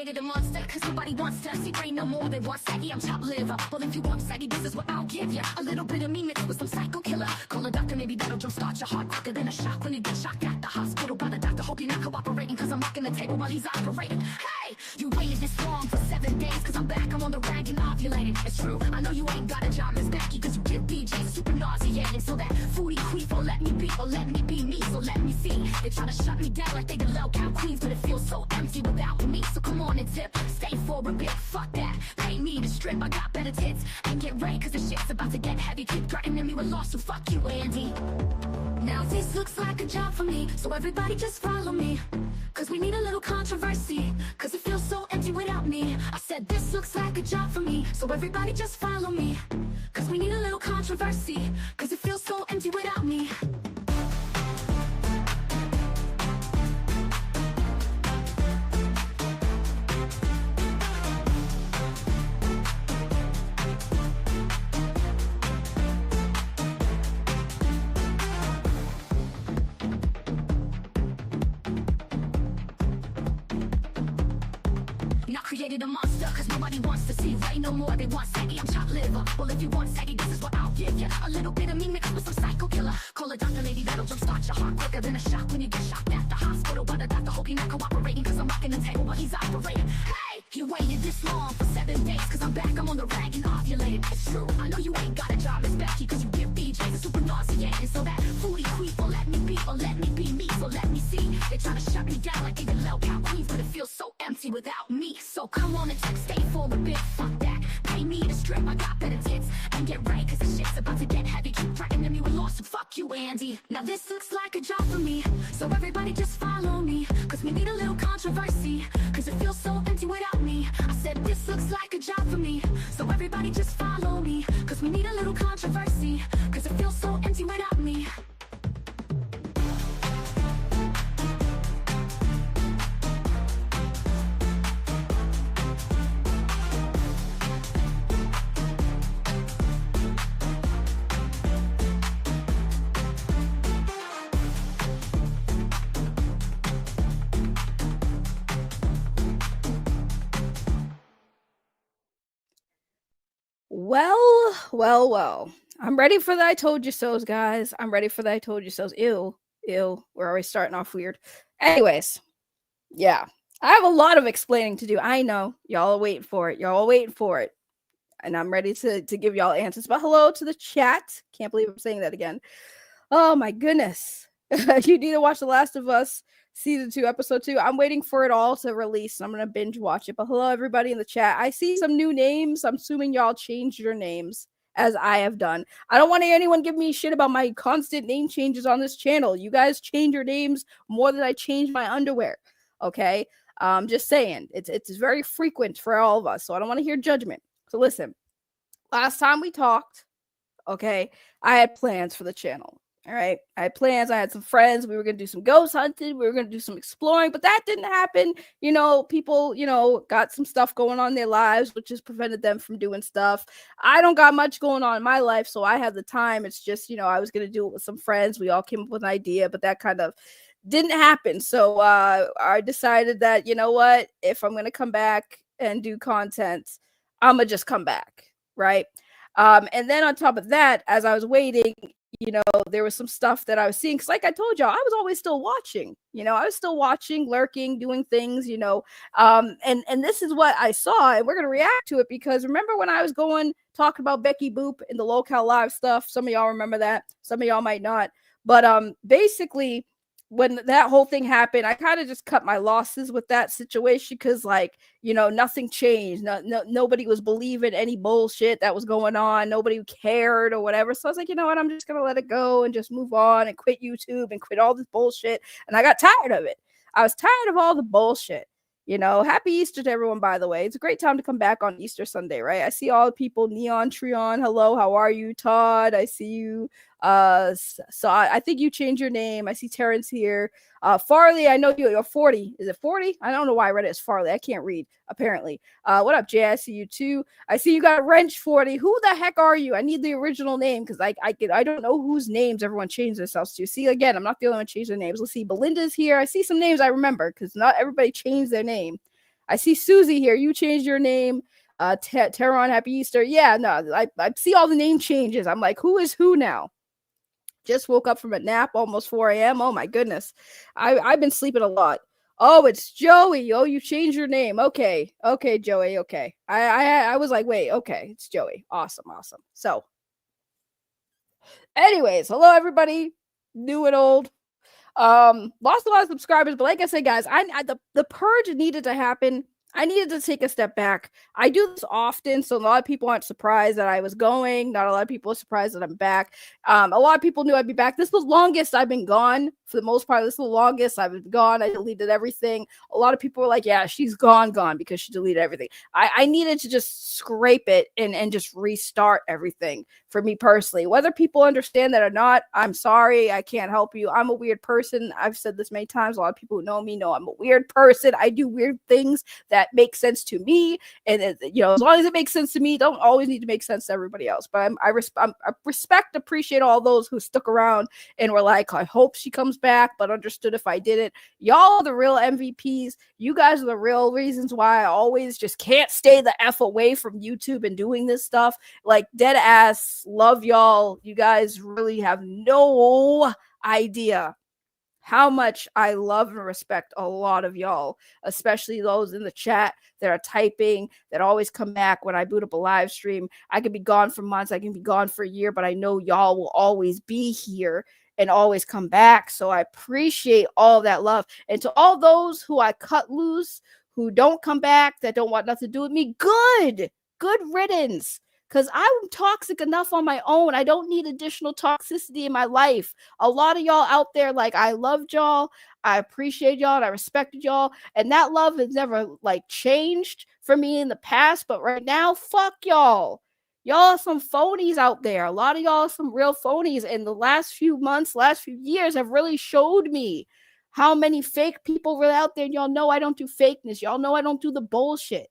created a monster, cause nobody wants to see brain no more. They want saggy, I'm chopped liver. Well, if you want saggy, this is what I'll give you. A little bit of me mixed with some psycho killer. Call a doctor, maybe that'll jumpstart your heart quicker than a shock when you get shocked at the hospital by the doctor. Hope you're not cooperating, cause I'm knocking the table while he's operating. Hey, you waited this long for 7 days, cause I'm back, I'm on the rag and ovulating. It's true, I know you ain't got a job, Miss Becky, cause you give BJ's super nauseating. So that foodie queef won't let me be, or let me be me, so let me see. They try to shut me down like they did low cow queens, but it feels so empty without me. So come on and tip, stay for a bit, fuck that. Pay me to strip, I got better tits. And get ready, cause the shit's about to get heavy. Keep threatening me with loss, so fuck you, Andy. Now this looks like a job for me, so everybody just follow me. Cause we need a little controversy, cause it feels so empty without me. I said this looks like a job for me, so everybody just follow me. Cause we need a little controversy, cause it feels so empty without me. Created a monster, cause nobody wants to see Ray no more. They want saggy, I'm chopped liver. Well, if you want saggy, this is what I'll give you. A little bit of me mixed with some psycho killer. Call a doctor, maybe that'll jumpstart your heart quicker than a shock when you get shocked at the hospital by the doctor. Hope you're not cooperating, cause I'm rocking the table while he's operating. Hey, you waited this long for 7 days, cause I'm back, I'm on the rag and ovulating. It's true, I know you ain't got a job, Miss Becky, cause you give BJ's a super nauseating. So that foodie queef will let me be, or let me be me, so let me see. They try to shut me down like they did low cow queens, but it feels so empty without me. So come on and stay for a bit, fuck that. Pay me to strip, I got better tits. And get ready, cause the shit's about to get heavy. Keep threatening me with loss, so fuck you, Andy. Now this looks like a job for me, so everybody just follow me. Cause we need a little controversy, cause it feels so empty without me. I said this looks like a job for me, so everybody just follow me. Cause we need a little controversy, cause it feels so empty without me. Well. I'm ready for the I told you so's, guys. I'm ready for the I told you so's. Ew. We're always starting off weird. Anyways, yeah. I have a lot of explaining to do. I know. Y'all are waiting for it. And I'm ready to give y'all answers. But hello to the chat. Can't believe I'm saying that again. Oh my goodness. You need to watch The Last of Us Season 2, Episode 2. I'm waiting for it all to release. I'm going to binge watch it. But hello, everybody in the chat. I see some new names. I'm assuming y'all changed your names, as I have done. I don't want anyone give me shit about my constant name changes on this channel. You guys change your names more than I change my underwear. Okay? Just saying. It's very frequent for all of us. So I don't want to hear judgment. So listen. Last time we talked, okay, I had plans for the channel. All right. I had plans. I had some friends. We were going to do some ghost hunting. We were going to do some exploring, but that didn't happen. You know, people, got some stuff going on in their lives, which has prevented them from doing stuff. I don't got much going on in my life, so I had the time. It's just, I was going to do it with some friends. We all came up with an idea, but that kind of didn't happen. So I decided that, you know what, if I'm going to come back and do content, I'm going to just come back. Right. And then on top of that, as I was waiting, there was some stuff that I was seeing. Cause like I told y'all, I was always still watching, I was still watching, lurking, doing things, and this is what I saw, and we're going to react to it because remember when I was talking about Becky Boop in the Locale Live stuff, some of y'all remember that, some of y'all might not, but basically when that whole thing happened, I kind of just cut my losses with that situation because, nothing changed. Nobody was believing any bullshit that was going on. Nobody cared or whatever. So I was like, you know what? I'm just going to let it go and just move on and quit YouTube and quit all this bullshit. And I got tired of it. I was tired of all the bullshit. Happy Easter to everyone, by the way. It's a great time to come back on Easter Sunday, right? I see all the people. Neon Treon, hello, how are you? Todd, I see you. So I think you changed your name. I see Terrence here. Farley, I know you're 40. Is it 40? I don't know why I read it as Farley. I can't read, apparently. What up, Jay? I see you too. I see you got Wrench 40. Who the heck are you? I need the original name because I don't know whose names everyone changed themselves to. See, again, I'm not the only one who changed their names. Let's see. Belinda's here. I see some names I remember because not everybody changed their name. I see Susie here. You changed your name. Teron, happy Easter. Yeah, no, I see all the name changes. I'm like, who is who now? Just woke up from a nap, almost 4 a.m. Oh my goodness. I've been sleeping a lot. Oh, it's Joey. Oh, you changed your name. Okay. Okay, Joey. Okay. I was like, wait, okay, it's Joey. Awesome. So, anyways, hello everybody. New and old. Lost a lot of subscribers, but like I said, guys, the purge needed to happen. I needed to take a step back. I do this often, so a lot of people aren't surprised that I was going. Not a lot of people are surprised that I'm back. A lot of people knew I'd be back. This is the longest I've been gone. For the most part, this is the longest I've been gone. I deleted everything. A lot of people were like, yeah, she's gone because she deleted everything. I needed to just scrape it and just restart everything for me personally. Whether people understand that or not, I'm sorry. I can't help you. I'm a weird person. I've said this many times. A lot of people who know me know I'm a weird person. I do weird things that make sense to me. And, as long as it makes sense to me, don't always need to make sense to everybody else. But I respect, appreciate all those who stuck around and were like, I hope she comes back, but understood if I did it. Y'all are the real MVPs. You guys are the real reasons why I always just can't stay the F away from YouTube and doing this stuff. Like, dead ass, love y'all. You guys really have no idea how much I love and respect a lot of y'all, especially those in the chat that are typing, that always come back when I boot up a live stream. I could be gone for months, I can be gone for a year, but I know y'all will always be here and always come back. So I appreciate all that love. And to all those who I cut loose, who don't come back, that don't want nothing to do with me, good riddance. Because I'm toxic enough on my own. I don't need additional toxicity in my life. A lot of y'all out there, like, I loved y'all. I appreciate y'all and I respected y'all. And that love has never, changed for me in the past. But right now, fuck y'all. Y'all are some phonies out there. A lot of y'all are some real phonies. And the last few months, last few years have really showed me how many fake people were out there. And y'all know I don't do fakeness. Y'all know I don't do the bullshit.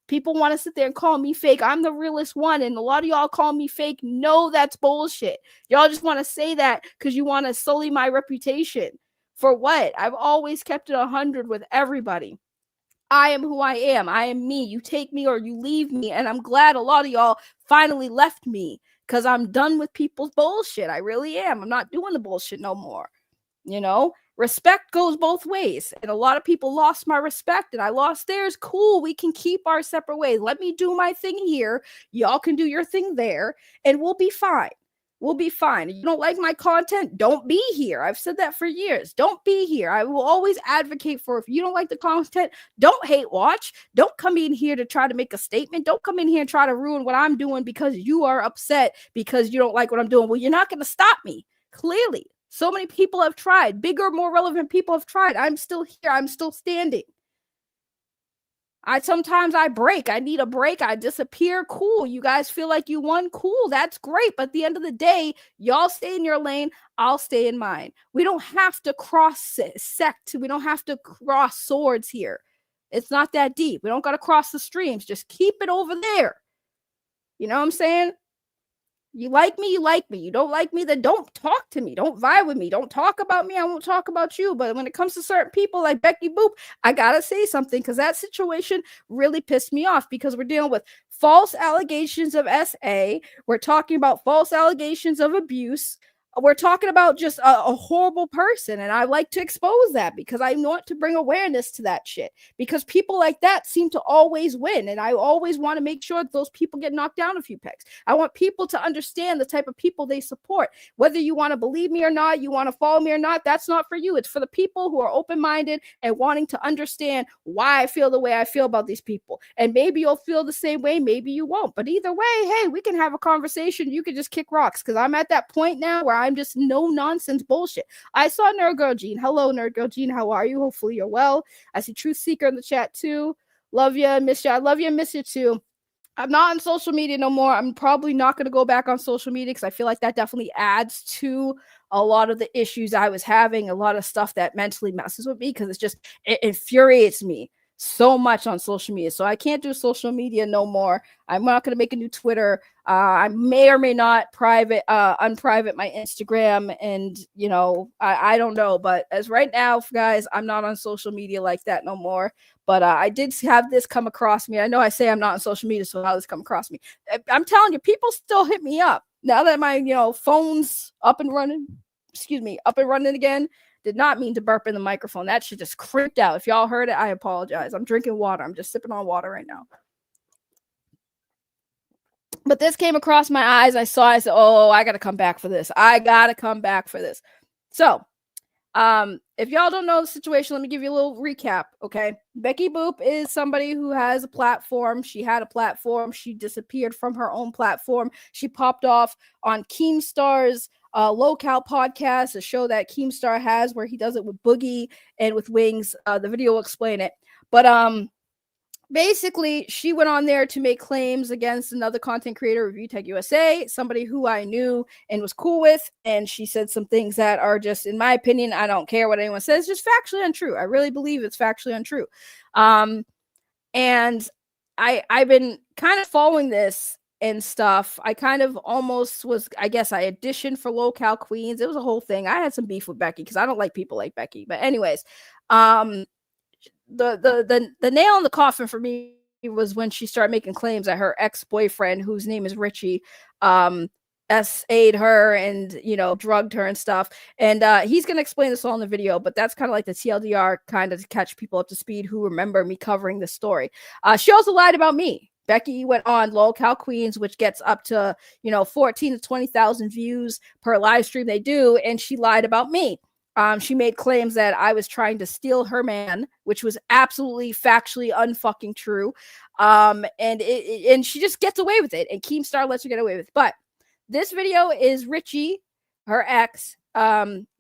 People want to sit there and call me fake. I'm the realest one. And a lot of y'all call me fake. No, that's bullshit. Y'all just want to say that because you want to sully my reputation. For what? I've always kept it 100 with everybody. I am who I am. I am me. You take me or you leave me. And I'm glad a lot of y'all finally left me because I'm done with people's bullshit. I really am. I'm not doing the bullshit no more. Respect goes both ways. And a lot of people lost my respect and I lost theirs. Cool. We can keep our separate ways. Let me do my thing here. Y'all can do your thing there and we'll be fine. We'll be fine. If you don't like my content, don't be here. I've said that for years. Don't be here. I will always advocate for, if you don't like the content, don't hate watch. Don't come in here to try to make a statement. Don't come in here and try to ruin what I'm doing because you are upset because you don't like what I'm doing. Well, you're not going to stop me. Clearly. So many people have tried. Bigger, more relevant people have tried. I'm still here. I'm still standing. Sometimes I break. I need a break. I disappear. Cool. You guys feel like you won. Cool. That's great. But at the end of the day, y'all stay in your lane. I'll stay in mine. We don't have to cross sect. We don't have to cross swords here. It's not that deep. We don't got to cross the streams. Just keep it over there. You know what I'm saying? You like me, you like me. You don't like me, then don't talk to me. Don't vibe with me. Don't talk about me. I won't talk about you. But when it comes to certain people like Becky Boop, I got to say something because that situation really pissed me off because we're dealing with false allegations of SA. We're talking about false allegations of abuse. We're talking about just a horrible person. And I like to expose that because I want to bring awareness to that shit because people like that seem to always win. And I always want to make sure that those people get knocked down a few pegs. I want people to understand the type of people they support. Whether you want to believe me or not, you want to follow me or not, that's not for you. It's for the people who are open-minded and wanting to understand why I feel the way I feel about these people. And maybe you'll feel the same way, maybe you won't. But either way, hey, we can have a conversation. You can just kick rocks because I'm at that point now where I'm just no nonsense bullshit. I saw Nerd Girl Jean. Hello, Nerd Girl Jean. How are you? Hopefully you're well. I see Truth Seeker in the chat too. Love you, miss you. I love you and miss you too. I'm not on social media no more. I'm probably not going to go back on social media because I feel like that definitely adds to a lot of the issues I was having, a lot of stuff that mentally messes with me because it infuriates me. so much on social media. So I can't do social media no more. I'm not going to make a new Twitter. I may or may not unprivate my Instagram, and I don't know. But as right now, guys, I'm not on social media like that no more. But I did have this come across me. I know I say I'm not on social media, so how this come across me? I'm telling you, people still hit me up now that my phone's up and running. Excuse me, up and running again. Did not mean to burp in the microphone. That shit just creeped out. If y'all heard it, I apologize. I'm drinking water. I'm just sipping on water right now. But this came across my eyes. I saw it. I said, oh, I got to come back for this. I got to come back for this. So, if y'all don't know the situation, let me give you a little recap, okay? Becky Boop is somebody who has a platform. She had a platform. She disappeared from her own platform. She popped off on Keemstar's Locale podcast, a show that Keemstar has where he does it with Boogie and with Wings. The video will explain it. But basically, she went on there to make claims against another content creator, Review Tech USA, somebody who I knew and was cool with. And she said some things that are just, in my opinion, I don't care what anyone says, just factually untrue. I really believe it's factually untrue. And I've been kind of following this and stuff. I kind of almost was, I guess I auditioned for Locale Queens. It was a whole thing. I had some beef with Becky because I don't like people like Becky. But anyways, the nail in the coffin for me was when she started making claims that her ex-boyfriend, whose name is Richie, SA'd her and drugged her and stuff. And he's gonna explain this all in the video, but that's kind of like the TLDR, kind of to catch people up to speed who remember me covering this story. She also lied about me. Becky went on Locale Queens, which gets up to 14 to 20,000 views per live stream they do, and she lied about me. She made claims that I was trying to steal her man, which was absolutely factually unfucking true. And she just gets away with it, and Keemstar lets her get away with it. But this video is Richie, her ex,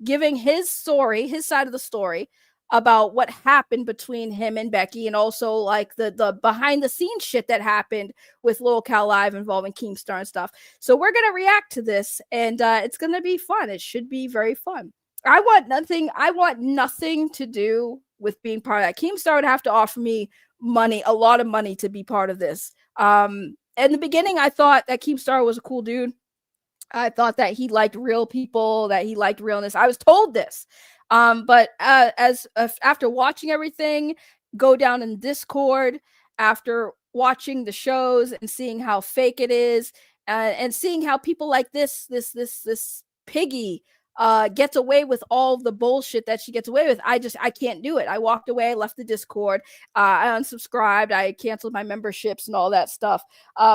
giving his story, his side of the story about what happened between him and Becky, and also like the behind the scenes shit that happened with Locale Live involving Keemstar and stuff. So we're gonna react to this, and it's gonna be fun. It should be very fun. I want nothing to do with being part of that. Keemstar would have to offer me money, a lot of money, to be part of this. In the beginning, I thought that Keemstar was a cool dude. I thought that he liked real people, that he liked realness. I was told this. But after watching everything go down in Discord, after watching the shows and seeing how fake it is, and seeing how people like this piggy gets away with all the bullshit that she gets away with, I can't do it. I walked away, left the Discord, I unsubscribed, I canceled my memberships and all that stuff.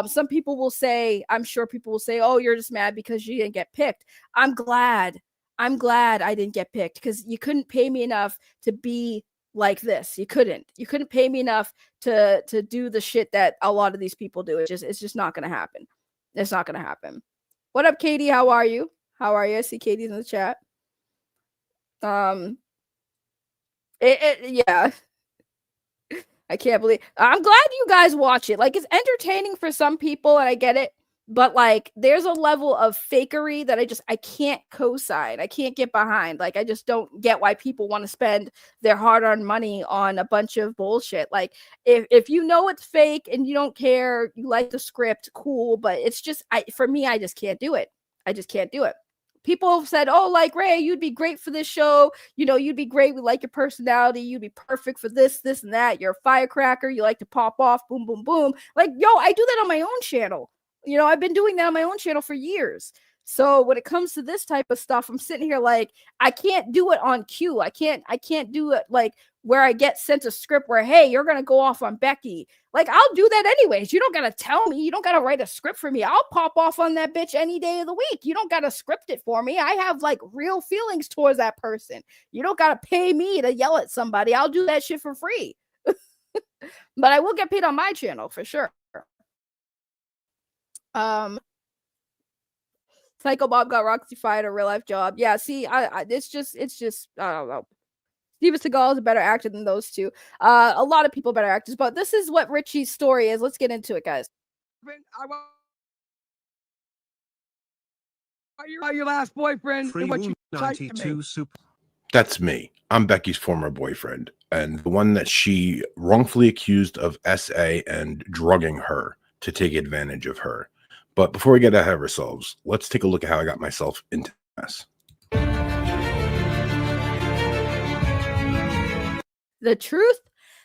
Some people will say, I'm sure people will say, oh, you're just mad because you didn't get picked. I'm glad I didn't get picked, because you couldn't pay me enough to be like this. You couldn't pay me enough to do the shit that a lot of these people do. It's just not gonna happen. It's not gonna happen. What up, Katie? How are you? I see Katie's in the chat. Yeah. I can't believe. I'm glad you guys watch it. Like, it's entertaining for some people, and I get it. But like, there's a level of fakery that I can't co-sign. I can't get behind. Like, I just don't get why people want to spend their hard-earned money on a bunch of bullshit. Like, if you know it's fake and you don't care, you like the script, cool. But it's just, for me, I just can't do it. I just can't do it. People have said, oh, like, Ray, you'd be great for this show. You'd be great. We like your personality. You'd be perfect for this, and that. You're a firecracker. You like to pop off. Boom, boom, boom. Like, yo, I do that on my own channel. I've been doing that on my own channel for years. So when it comes to this type of stuff, I'm sitting here like, I can't do it on cue. I can't do it like where I get sent a script where, hey, you're going to go off on Becky. Like, I'll do that anyways. You don't got to tell me. You don't got to write a script for me. I'll pop off on that bitch any day of the week. You don't got to script it for me. I have like real feelings towards that person. You don't got to pay me to yell at somebody. I'll do that shit for free. But I will get paid on my channel for sure. Psycho Bob got Roxy fired a real life job. Yeah, see, it's just I don't know. Steven Seagal is a better actor than those two. A lot of people better actors, but this is what Richie's story is. Let's get into it, guys. Your last boyfriend and what you 92 super. That's me. I'm Becky's former boyfriend, and the one that she wrongfully accused of SA and drugging her to take advantage of her. But before we get ahead of ourselves, let's take a look at how I got myself into this. The truth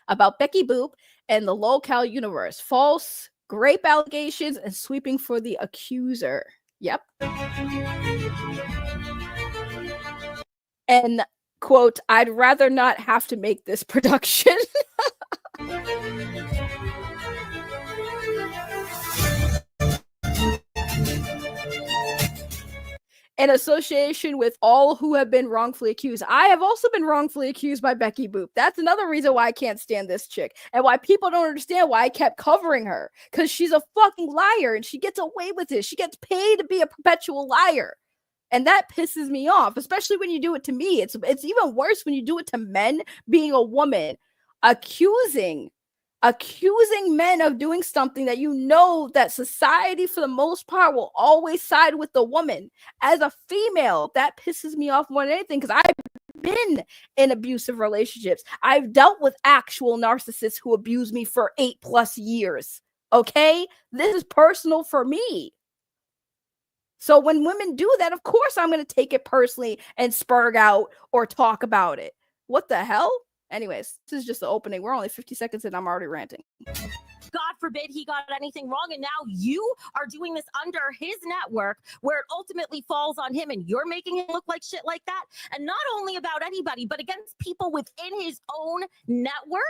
about Becky Boop and the locale universe. False, grape allegations, and sweeping for the accuser. Yep. And quote, I'd rather not have to make this production. In association with all who have been wrongfully accused. I have also been wrongfully accused by Becky Boop. That's another reason why I can't stand this chick and why people don't understand why I kept covering her, because she's a fucking liar and she gets away with it. She gets paid to be a perpetual liar. And that pisses me off, especially when you do it to me. It's even worse when you do it to men, being a woman, accusing men of doing something that you know that society for the most part will always side with the woman. As a female, that pisses me off more than anything, because I've been in abusive relationships. I've dealt with actual narcissists who abused me for 8+ years. Okay? This is personal for me. So when women do that, of course I'm going to take it personally and spurg out or talk about it. What the hell? Anyways, this is just the opening. We're only 50 seconds in. I'm already ranting. God forbid he got anything wrong, and now you are doing this under his network where it ultimately falls on him, and you're making him look like shit like that. And not only about anybody, but against people within his own network.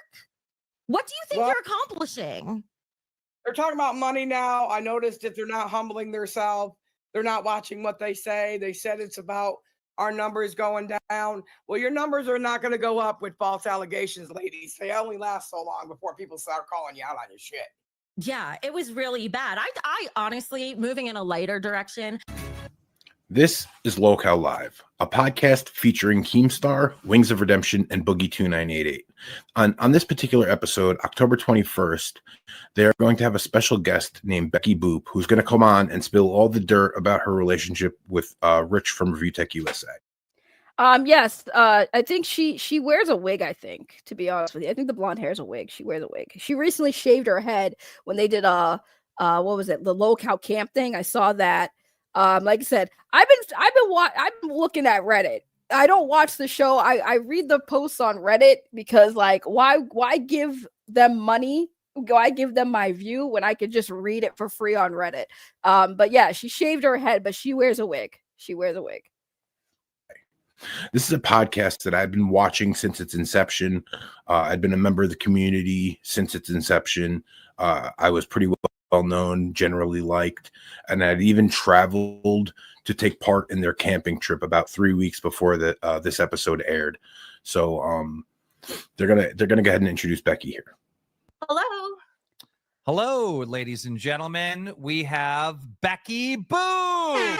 What do you think you're accomplishing? They're talking about money now. I noticed that they're not humbling themselves. They're not watching what they say. They said it's about our numbers going down. Well, your numbers are not going to go up with false allegations, ladies. They only last so long before people start calling you out on your shit. Yeah, it was really bad. I honestly, moving in a lighter direction. This is Locale Live, a podcast featuring Keemstar, Wings of Redemption, and Boogie 2988. On this particular episode, October 21st, they're going to have a special guest named Becky Boop, who's going to come on and spill all the dirt about her relationship with Rich from Review Tech USA. Yes, I think she wears a wig, I think, to be honest with you. I think the blonde hair is a wig. She wears a wig. She recently shaved her head when they did what was it? The locale camp thing. I saw that. Like I said, I've been looking at Reddit. I don't watch the show. I read the posts on Reddit because, like, why give them money? Why give them my view when I could just read it for free on Reddit? But yeah, she shaved her head, but she wears a wig. She wears a wig. This is a podcast that I've been watching since its inception. I've been a member of the community since its inception. I was pretty well known, generally liked, and I'd even traveled to take part in their camping trip about 3 weeks before this episode aired. So they're gonna go ahead and introduce Becky here. Hello, ladies and gentlemen. We have Becky Boop.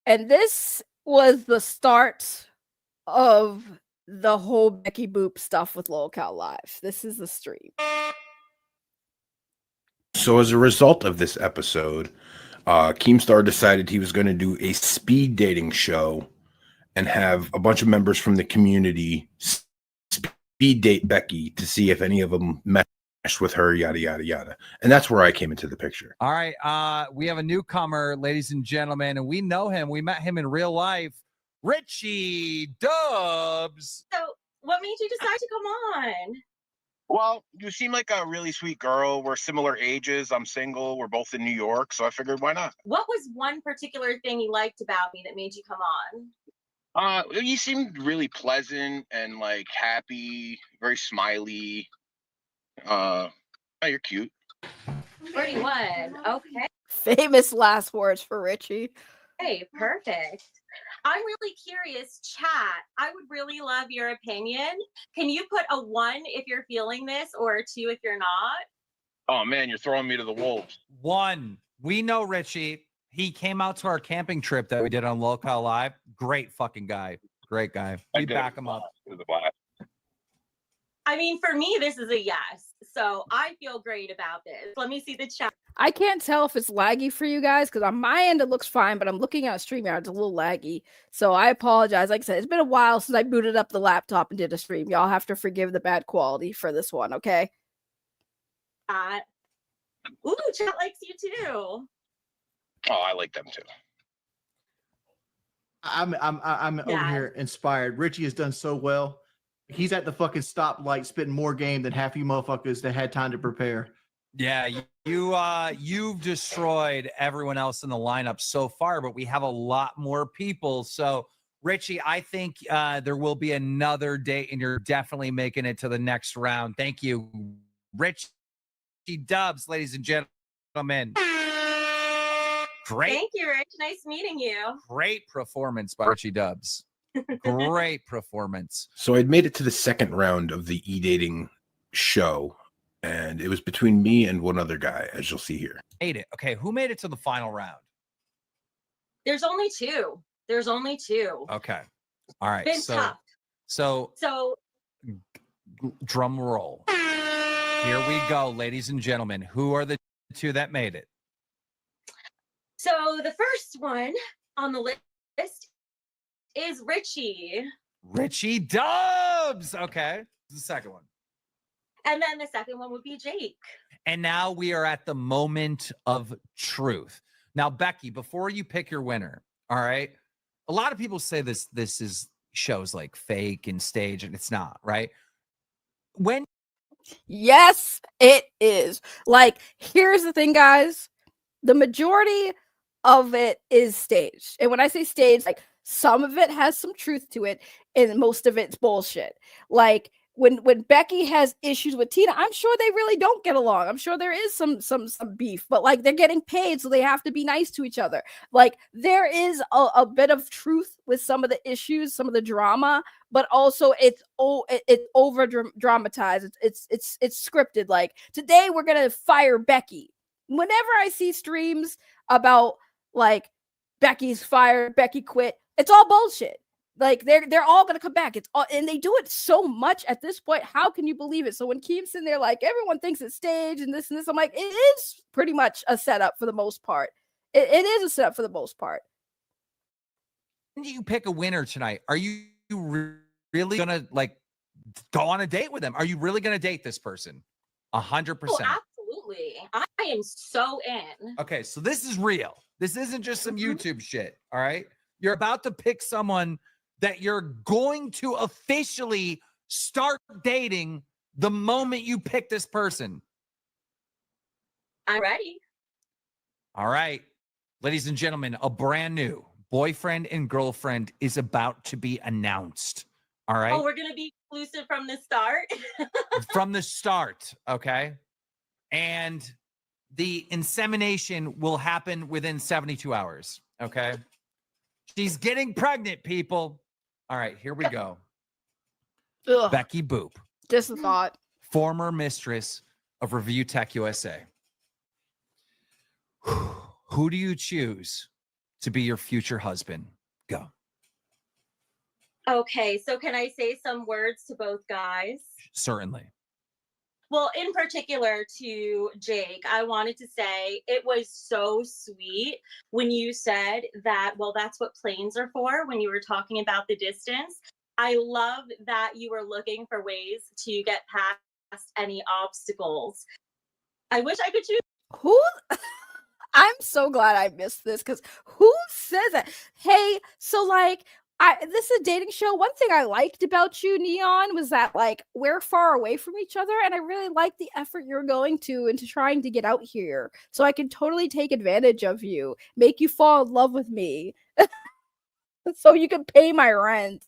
And this was the start of the whole Becky Boop stuff with Locale Live. This is the stream. So as a result of this episode, Keemstar decided he was going to do a speed dating show and have a bunch of members from the community speed date Becky to see if any of them meshed with her, yada, yada, yada. And that's where I came into the picture. All right. We have a newcomer, ladies and gentlemen, and we know him. We met him in real life. Richie Dubs. So what made you decide to come on? Well, you seem like a really sweet girl. We're similar ages. I'm single. We're both in New York. So I figured, why not? What was one particular thing you liked about me that made you come on? You seemed really pleasant and like happy, very smiley. You're cute. 31. Okay. Famous last words for Richie. Hey, perfect. I'm really curious, chat. I would really love your opinion. Can you put a 1 if you're feeling this or a 2 if you're not? Oh man, you're throwing me to the wolves. 1. We know Richie. He came out to our camping trip that we did on Locale Live. Great fucking guy. Great guy. We back him up. It was a blast. I mean, for me, this is a yes. So I feel great about this. Let me see the chat. I can't tell if it's laggy for you guys because on my end it looks fine, but I'm looking at StreamYard, it's a little laggy. So I apologize. Like I said, it's been a while since I booted up the laptop and did a stream. Y'all have to forgive the bad quality for this one, okay? Ooh, chat likes you too. Oh, I like them too. I'm over here inspired. Richie has done so well. He's at the fucking stoplight spitting more game than half you motherfuckers that had time to prepare. Yeah, you've destroyed everyone else in the lineup so far, but we have a lot more people. So, Richie, I think there will be another date, and you're definitely making it to the next round. Thank you, Richie Dubs, ladies and gentlemen. Great. Thank you, Rich. Nice meeting you. Great performance by Richie Dubs. Great performance. So I'd made it to the second round of the e-dating show, and it was between me and one other guy, as you'll see here. Made it. Okay, who made it to the final round? There's only two. Okay. All right. Been tough. So drum roll. Here we go, ladies and gentlemen. Who are the two that made it? So the first one on the list is Richie. Richie Dubs. Okay. The second one. And then the second one would be Jake. And now we are at the moment of truth. Now, Becky, before you pick your winner, all right? A lot of people say this is shows like fake and stage, and it's not, right? Yes, it is. Like, here's the thing, guys. The majority of it is staged. And when I say staged, like, some of it has some truth to it, and most of it's bullshit. Like, when Becky has issues with Tina, I'm sure they really don't get along. I'm sure there is some beef, but like they're getting paid, so they have to be nice to each other. Like, there is a bit of truth with some of the issues, some of the drama, but also it's over dramatized. It's scripted. Like, today we're gonna fire Becky. Whenever I see streams about like Becky's fired, Becky quit, it's all bullshit. Like, they're all gonna come back. It's all, and they do it so much at this point. How can you believe it? So when Keem's in there, like, everyone thinks it's staged and this, I'm like, it is pretty much a setup for the most part. It is a setup for the most part. When you pick a winner tonight, are you really gonna like go on a date with them? Are you really gonna date this person? 100%. Oh, absolutely. I am so in. Okay, so this is real. This isn't just some YouTube shit. All right, you're about to pick someone that you're going to officially start dating the moment you pick this person. I'm ready. All right, ladies and gentlemen, a brand new boyfriend and girlfriend is about to be announced. All right. Oh, we're going to be exclusive from the start? From the start, okay? And the insemination will happen within 72 hours, okay? She's getting pregnant, people. All right, here we go. Ugh. Becky Boop. Just a thought. Former mistress of Review Tech USA. Who do you choose to be your future husband? Go. Okay, so can I say some words to both guys? Certainly. Well, in particular to Jake, I wanted to say it was so sweet when you said that, well, that's what planes are for, when you were talking about the distance. I love that you were looking for ways to get past any obstacles. I wish I could choose. Who? I'm so glad I missed this, because who says that? Hey, so like, this is a dating show. One thing I liked about you, Neon, was that like we're far away from each other, and I really like the effort you're going to into trying to get out here. So I can totally take advantage of you, make you fall in love with me, so you can pay my rent.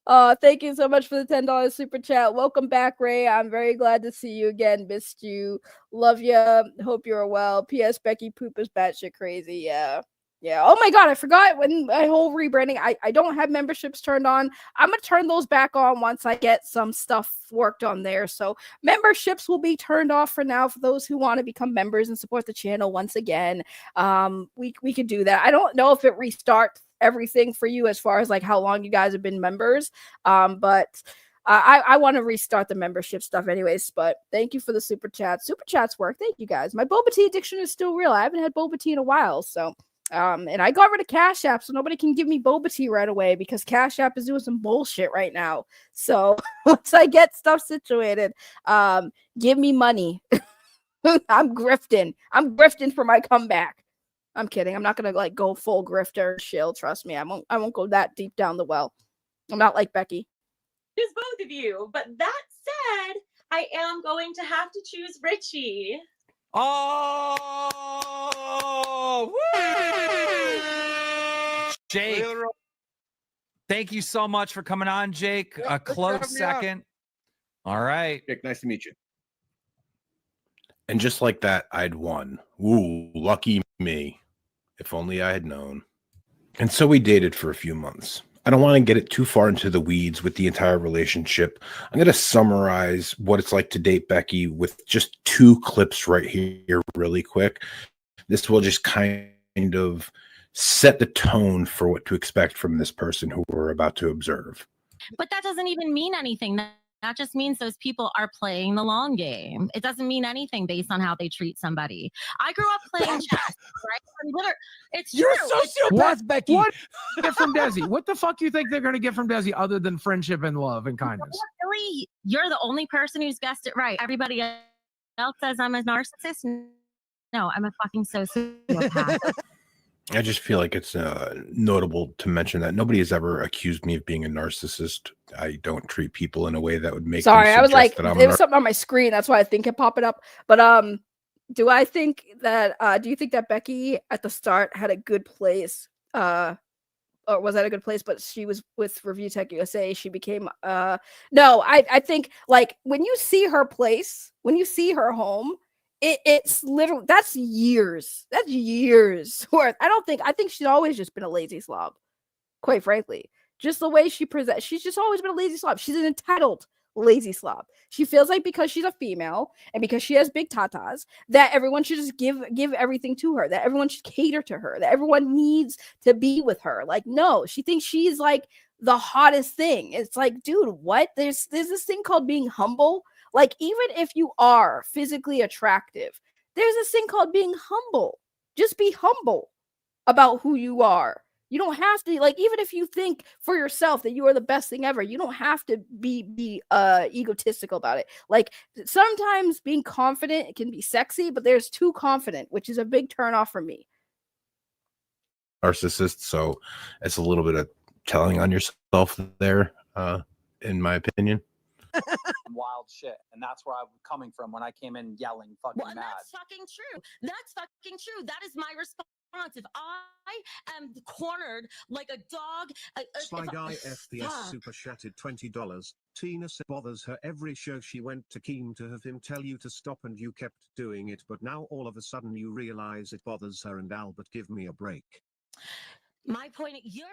Thank you so much for the $10 super chat. Welcome back, Ray. I'm very glad to see you again. Missed you. Love you. Hope you're well. P.S. Becky Poop is batshit crazy. Yeah. Oh my god, I forgot when my whole rebranding. I don't have memberships turned on. I'm gonna turn those back on once I get some stuff worked on there. So memberships will be turned off for now for those who want to become members and support the channel once again. We could do that. I don't know if it restarts everything for you as far as like how long you guys have been members. But I want to restart the membership stuff anyways, but thank you for the super chat. Super chats work. Thank you guys. My boba tea addiction is still real. I haven't had boba tea in a while, so and I got rid of Cash App, so nobody can give me boba tea right away because Cash App is doing some bullshit right now. So once I get stuff situated, give me money. I'm grifting. I'm grifting for my comeback. I'm kidding. I'm not gonna like go full grifter shill. Trust me. I won't go that deep down the well. I'm not like Becky. Choose both of you. But that said, I am going to have to choose Richie. Oh, woo! Jake, thank you so much for coming on, Jake. A close second. All right. Jake, nice to meet you. And just like that, I'd won. Ooh, lucky me. If only I had known. And so we dated for a few months. I don't want to get it too far into the weeds with the entire relationship. I'm going to summarize what it's like to date Becky with just 2 clips right here really quick. This will just kind of set the tone for what to expect from this person who we're about to observe. But that doesn't even mean anything. That just means those people are playing the long game. It doesn't mean anything based on how they treat somebody. I grew up playing chess, right? It's You're true. a sociopath, Becky. What get from Desi? What the fuck you think they're going to get from Desi other than friendship and love and kindness? Really, you're the only person who's guessed it right. Everybody else says I'm a narcissist. No, I'm a fucking sociopath. I just feel like it's notable to mention that nobody has ever accused me of being a narcissist. I don't treat people in a way that would make. Sorry, I was like, there was something on my screen. That's why I think it popping up. But do I think that? Do you think that Becky at the start had a good place? Or was that a good place? But she was with Review Tech USA. She became no. I think like when you see her place, when you see her home. It's literally that's years worth. I think she's always just been a lazy slob, quite frankly. Just the way she presents, she's just always been a lazy slob. She's an entitled lazy slob. She feels like because she's a female and because she has big tatas, that everyone should just give everything to her, that everyone should cater to her, that everyone needs to be with her. Like, no, she thinks she's like the hottest thing. It's like, dude, what? There's this thing called being humble. Like, even if you are physically attractive, there's this thing called being humble. Just be humble about who you are. You don't have to, like, even if you think for yourself that you are the best thing ever, you don't have to be egotistical about it. Like, sometimes being confident can be sexy, but there's too confident, which is a big turnoff for me. Narcissist, so it's a little bit of telling on yourself there, in my opinion. Wild shit, and that's where I'm coming from when I came in yelling fucking mad. That's fucking true. That's fucking true. That is my response. If I am cornered like a dog, Sly Guy FPS super chatted $20. Tina bothers her every show she went to Keem to have him tell you to stop and you kept doing it, but now all of a sudden you realize it bothers her and Albert, give me a break. My point, you're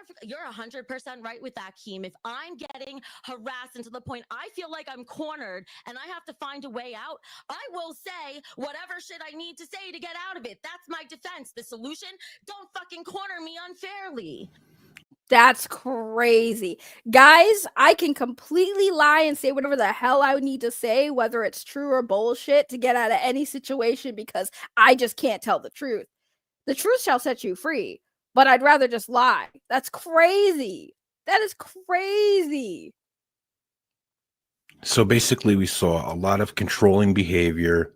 100% right with that, Keem. If I'm getting harassed and to the point I feel like I'm cornered and I have to find a way out, I will say whatever shit I need to say to get out of it. That's my defense. The solution, don't fucking corner me unfairly. That's crazy. Guys, I can completely lie and say whatever the hell I need to say, whether it's true or bullshit, to get out of any situation because I just can't tell the truth. The truth shall set you free. But I'd rather just lie. That's crazy. That is crazy. So basically, we saw a lot of controlling behavior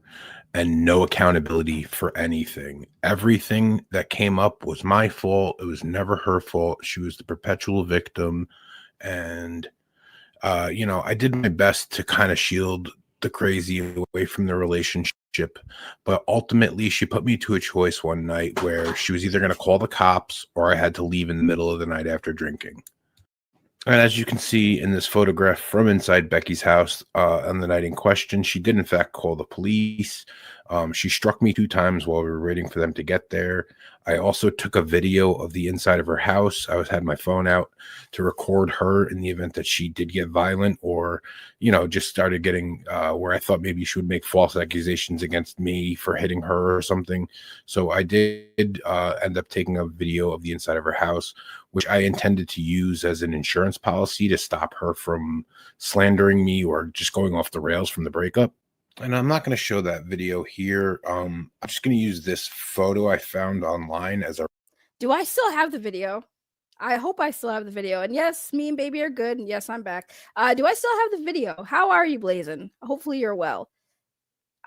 and no accountability for anything. Everything that came up was my fault. It was never her fault. She was the perpetual victim. And, I did my best to kind of shield the crazy away from the relationship. But ultimately, she put me to a choice one night where she was either going to call the cops or I had to leave in the middle of the night after drinking. And as you can see in this photograph from inside Becky's house on the night in question, she did in fact call the police. She struck me 2 times while we were waiting for them to get there. I also took a video of the inside of her house. I had my phone out to record her in the event that she did get violent or, just started getting where I thought maybe she would make false accusations against me for hitting her or something. So I did end up taking a video of the inside of her house, which I intended to use as an insurance policy to stop her from slandering me or just going off the rails from the breakup. And I'm not going to show that video here. I'm just going to use this photo I found online as a. Do I still have the video? I hope I still have the video. And yes, me and baby are good. And yes, I'm back. Do I still have the video? How are you, Blazin? Hopefully you're well.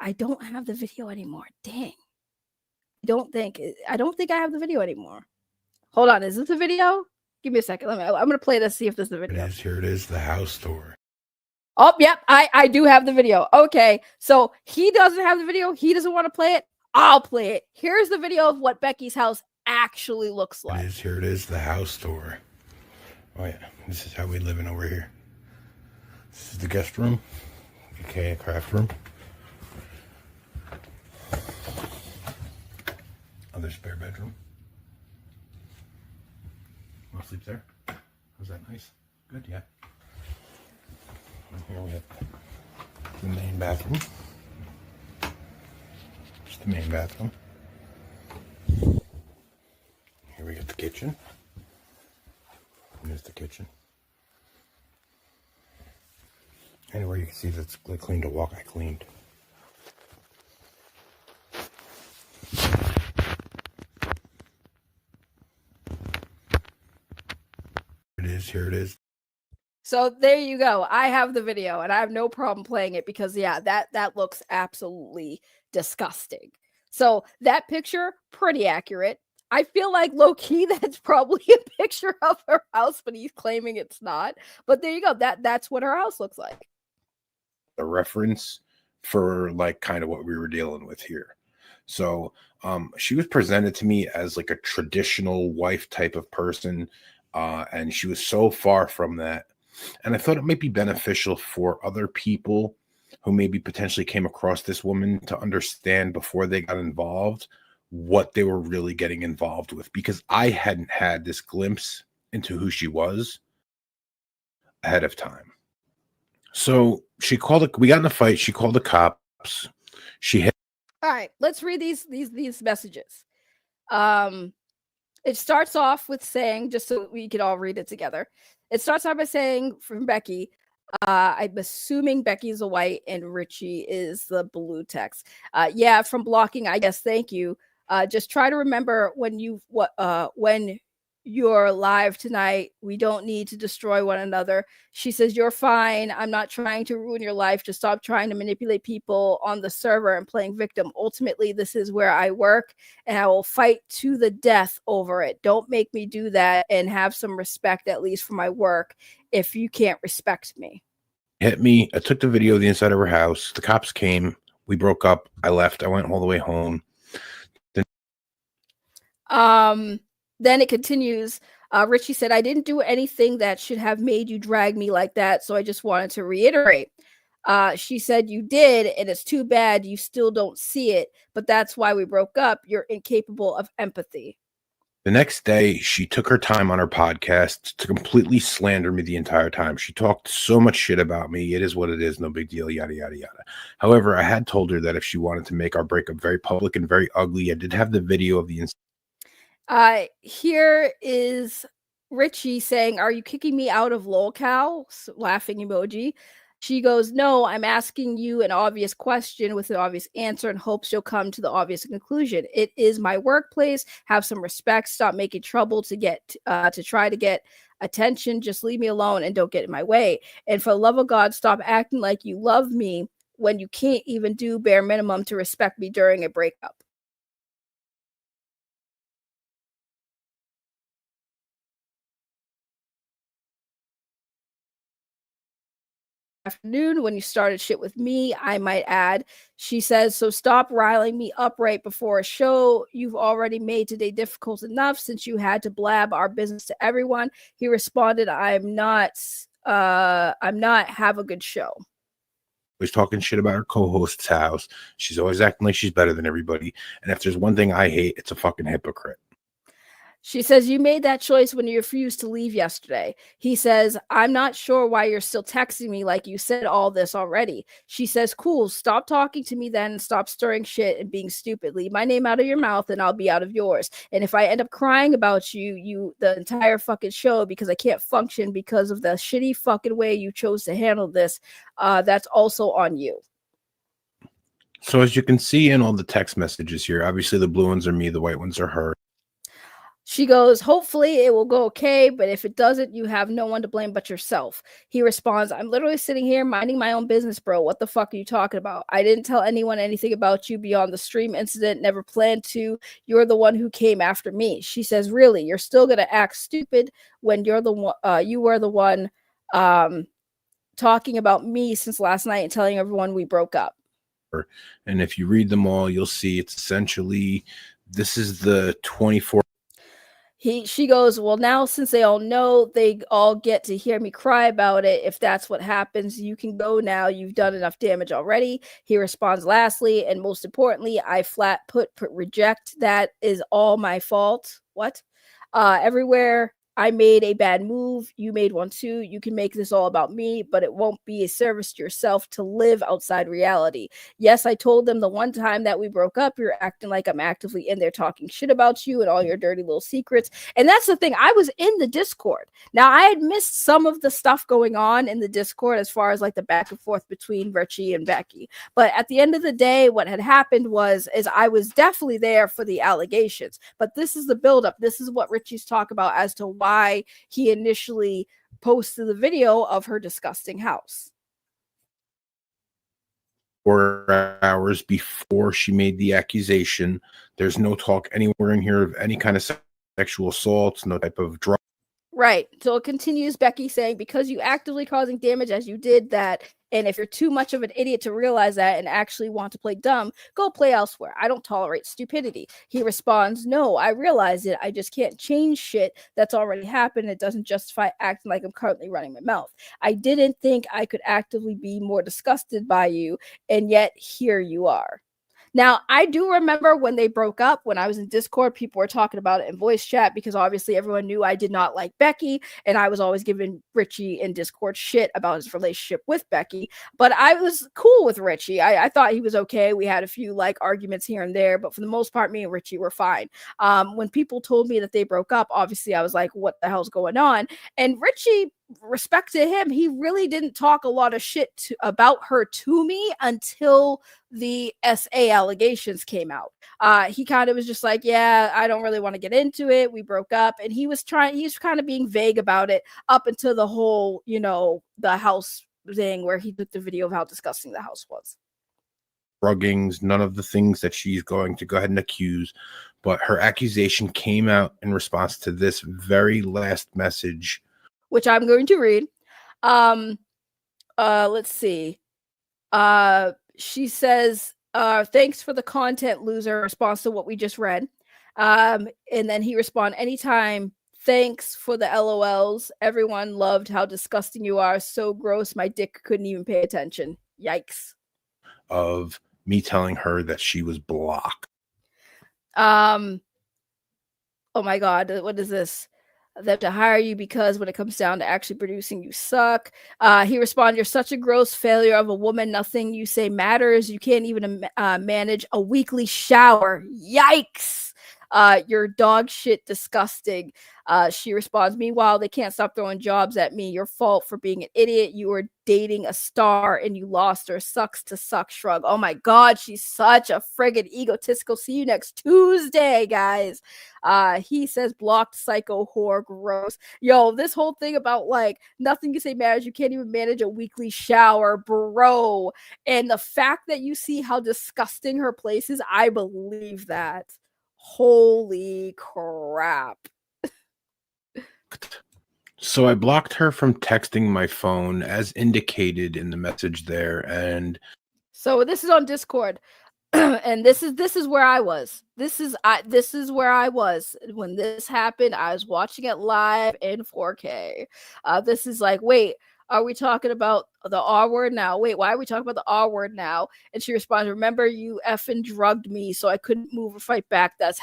I don't have the video anymore. Dang. I don't think I have the video anymore. Hold on. Is this a video? Give me a second. I'm going to play this, see if this is the video. Here it is, the house tour. Oh, yep. I do have the video. Okay. So he doesn't have the video. He doesn't want to play it. I'll play it. Here's the video of what Becky's house actually looks like. Here it is, the house tour. Oh, yeah. This is how we live in over here. This is the guest room, aka craft room. Other spare bedroom. Want to sleep there? Was that nice? Good, yeah. And here we have the main bathroom. Just the main bathroom. Here we got the kitchen. Here's the kitchen. Anywhere you can see that's clean to walk, I cleaned. Here it is. So there you go. I have the video and I have no problem playing it because yeah, that looks absolutely disgusting. So that picture, pretty accurate. I feel like low-key that's probably a picture of her house, but he's claiming it's not. But there you go. That's what her house looks like. A reference for like kind of what we were dealing with here. So she was presented to me as like a traditional wife type of person. And she was so far from that. And I thought it might be beneficial for other people who maybe potentially came across this woman to understand before they got involved what they were really getting involved with, because I hadn't had this glimpse into who she was ahead of time. So we got in a fight. She called the cops. She hit. All right, let's read these messages. It starts off with saying, just so we could all read it together. It starts off by saying from Becky, I'm assuming Becky's a white and Richie is the blue text. Yeah, from blocking, I guess. Thank you. Just try to remember when you're live tonight, we don't need to destroy one another. She says, you're fine. I'm not trying to ruin your life. Just stop trying to manipulate people on the server and playing victim. Ultimately, this is where I work and I will fight to the death over it. Don't make me do that and have some respect, at least for my work, if you can't respect me. Hit me. I took the video of the inside of her house. The cops came. We broke up. I left. I went all the way home. Then it continues. Richie said, I didn't do anything that should have made you drag me like that. So I just wanted to reiterate. She said, you did. And it's too bad you still don't see it. But that's why we broke up. You're incapable of empathy. The next day, she took her time on her podcast to completely slander me the entire time. She talked so much shit about me. It is what it is. No big deal. Yada, yada, yada. However, I had told her that if she wanted to make our breakup very public and very ugly, I did have the video of the incident. Here is Richie saying, are you kicking me out of lolcow? Laughing emoji. She goes, no, I'm asking you an obvious question with an obvious answer and hopes you'll come to the obvious conclusion. It is my workplace. Have some respect. Stop making trouble to try to get attention. Just leave me alone and don't get in my way. And for the love of God, stop acting like you love me when you can't even do bare minimum to respect me during a breakup. Afternoon when you started shit with me, I might add. She says, so stop riling me up right before a show. You've already made today difficult enough since you had to blab our business to everyone. He responded, I'm not have a good show. Was talking shit about her co-host's house. She's always acting like she's better than everybody. And if there's one thing I hate, it's a fucking hypocrite. She says, you made that choice when you refused to leave yesterday. He says, I'm not sure why you're still texting me like you said all this already. She says, cool, stop talking to me then and stop stirring shit and being stupid. Leave my name out of your mouth and I'll be out of yours. And if I end up crying about you the entire fucking show because I can't function because of the shitty fucking way you chose to handle this, that's also on you. So as you can see in all the text messages here, obviously the blue ones are me, the white ones are her. She goes, hopefully it will go okay, but if it doesn't, you have no one to blame but yourself. He responds, I'm literally sitting here minding my own business, bro. What the fuck are you talking about? I didn't tell anyone anything about you beyond the stream incident, never planned to. You're the one who came after me. She says, really? You're still going to act stupid when you're the one, you were the one talking about me since last night and telling everyone we broke up. And if you read them all, you'll see it's essentially, this is the 24. She goes, well, now since they all know, they all get to hear me cry about it. If that's what happens, you can go now. You've done enough damage already. He responds, lastly, and most importantly, I flat put reject. That is all my fault. What? Everywhere I made a bad move. You made one too. You can make this all about me, but it won't be a service to yourself to live outside reality. Yes, I told them the one time that we broke up, you're acting like I'm actively in there talking shit about you and all your dirty little secrets. And that's the thing. I was in the Discord. Now, I had missed some of the stuff going on in the Discord as far as like the back and forth between Richie and Becky. But at the end of the day, what had happened is I was definitely there for the allegations. But this is the buildup. This is what Richie's talk about as to why he initially posted the video of her disgusting house. 4 hours before she made the accusation. There's no talk anywhere in here of any kind of sexual assaults, no type of drug. Right. So it continues, Becky saying, because you actively causing damage as you did that, and if you're too much of an idiot to realize that and actually want to play dumb, go play elsewhere. I don't tolerate stupidity. He responds, no, I realize it. I just can't change shit that's already happened. It doesn't justify acting like I'm currently running my mouth. I didn't think I could actively be more disgusted by you, and yet here you are. Now, I do remember when they broke up, when I was in Discord, people were talking about it in voice chat because obviously everyone knew I did not like Becky, and I was always giving Richie in Discord shit about his relationship with Becky. But I was cool with Richie. I thought he was okay. We had a few like arguments here and there, but for the most part, me and Richie were fine. When people told me that they broke up, obviously I was like, what the hell's going on? And Richie, respect to him, he really didn't talk a lot of shit about her to me until the SA allegations came out. He kind of was just like, yeah, I don't really want to get into it. We broke up. And he's kind of being vague about it up until the whole, the house thing where he took the video of how disgusting the house was. Druggings, none of the things that she's going to go ahead and accuse. But her accusation came out in response to this very last message, which I'm going to read. Let's see. She says, thanks for the content, loser, response to what we just read. And then he responds, anytime, thanks for the LOLs. Everyone loved how disgusting you are. So gross, my dick couldn't even pay attention. Yikes. Of me telling her that she was blocked. Oh my God, what is this? Them to hire you because when it comes down to actually producing, you suck. He responded, you're such a gross failure of a woman. Nothing you say matters. You can't even manage a weekly shower. Yikes. You're dog shit disgusting. She responds, meanwhile, they can't stop throwing jobs at me. Your fault for being an idiot. You were dating a star and you lost her. Sucks to suck. Shrug. Oh my God, she's such a friggin' egotistical. See you next Tuesday, guys. He says, blocked psycho whore. Gross. Yo, this whole thing about like nothing you say matters. You can't even manage a weekly shower, bro. And the fact that you see how disgusting her place is, I believe that. Holy crap. So I blocked her from texting my phone as indicated in the message there. And so this is on Discord. And this is where I was. This is where I was when this happened. I was watching it live in 4K. This is like, wait, are we talking about the R word now? Wait, why are we talking about the R word now? And she responds, remember you effing drugged me so I couldn't move or fight back. That's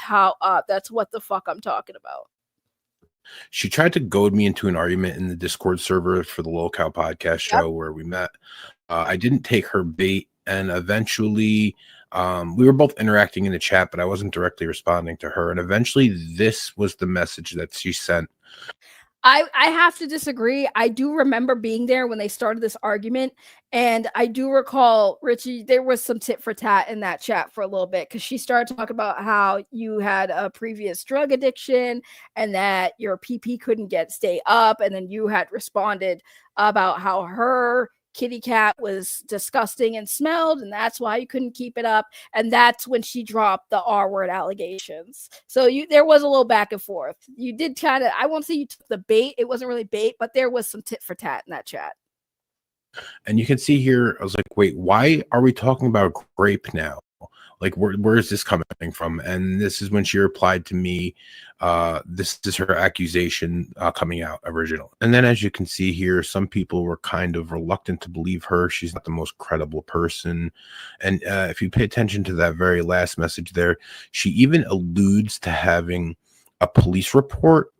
what the fuck I'm talking about. She tried to goad me into an argument in the Discord server for the Lolcow podcast show where we met. I didn't take her bait, and eventually we were both interacting in the chat, but I wasn't directly responding to her. And eventually this was the message that she sent. I have to disagree. I do remember being there when they started this argument, and I do recall, Richie, there was some tit for tat in that chat for a little bit because she started talking about how you had a previous drug addiction and that your PP couldn't stay up, and then you had responded about how her kitty cat was disgusting and smelled, and that's why you couldn't keep it up. And that's when she dropped the R-word allegations. So there was a little back and forth. You did kind of, I won't say you took the bait, it wasn't really bait, but there was some tit for tat in that chat. And you can see here, I was like, wait, why are we talking about grape now? Like, where is this coming from? And this is when she replied to me, this is her accusation coming out original. And then as you can see here, some people were kind of reluctant to believe her. She's not the most credible person. And if you pay attention to that very last message there, she even alludes to having a police report,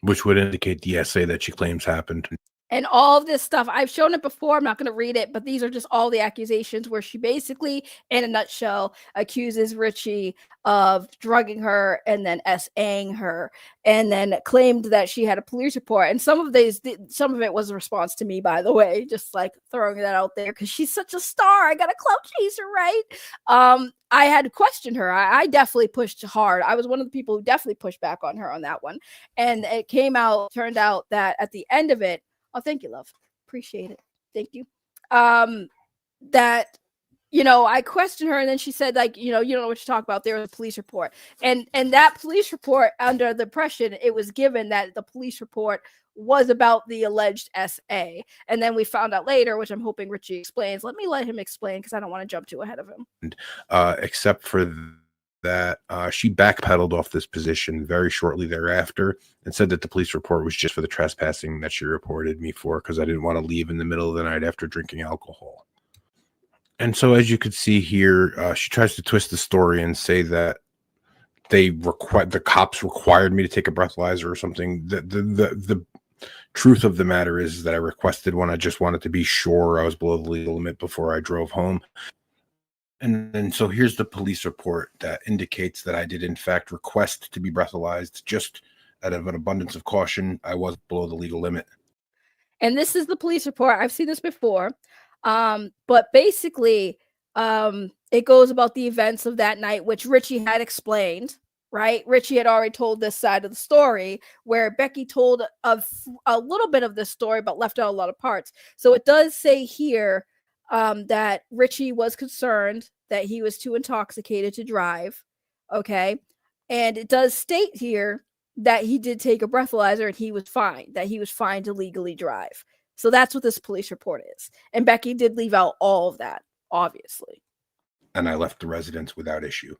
which would indicate the essay that she claims happened. And all of this stuff, I've shown it before. I'm not going to read it, but these are just all the accusations where she basically, in a nutshell, accuses Richie of drugging her and then SAing her, and then claimed that she had a police report. And some of it was a response to me, by the way, just like throwing that out there because she's such a star. I got a clout chaser, right? I had to question her. I definitely pushed hard. I was one of the people who definitely pushed back on her on that one. And it turned out that at the end of it, oh, thank you, love. Appreciate it. Thank you. That, I questioned her, and then she said, like, you don't know what to talk about. There was a police report. And that police report, under the impression it was given that the police report was about the alleged SA. And then we found out later, which I'm hoping Richie explains. Let him explain because I don't want to jump too ahead of him. Except for that she backpedaled off this position very shortly thereafter and said that the police report was just for the trespassing that she reported me for because I didn't want to leave in the middle of the night after drinking alcohol. And so as you could see here, she tries to twist the story and say that the cops required me to take a breathalyzer or something. The truth of the matter is that I requested one. I just wanted to be sure I was below the legal limit before I drove home. And then so here's the police report that indicates that I did in fact request to be breathalyzed. Just out of an abundance of caution, I was below the legal limit. And this is the police report. I've seen this before. But basically, it goes about the events of that night, which Richie had explained, right? Richie had already told this side of the story where Becky told a little bit of this story, but left out a lot of parts. So it does say here that Richie was concerned that he was too intoxicated to drive. Okay. And it does state here that he did take a breathalyzer and he was fine to legally drive. So that's what this police report is. And Becky did leave out all of that, obviously. And I left the residence without issue.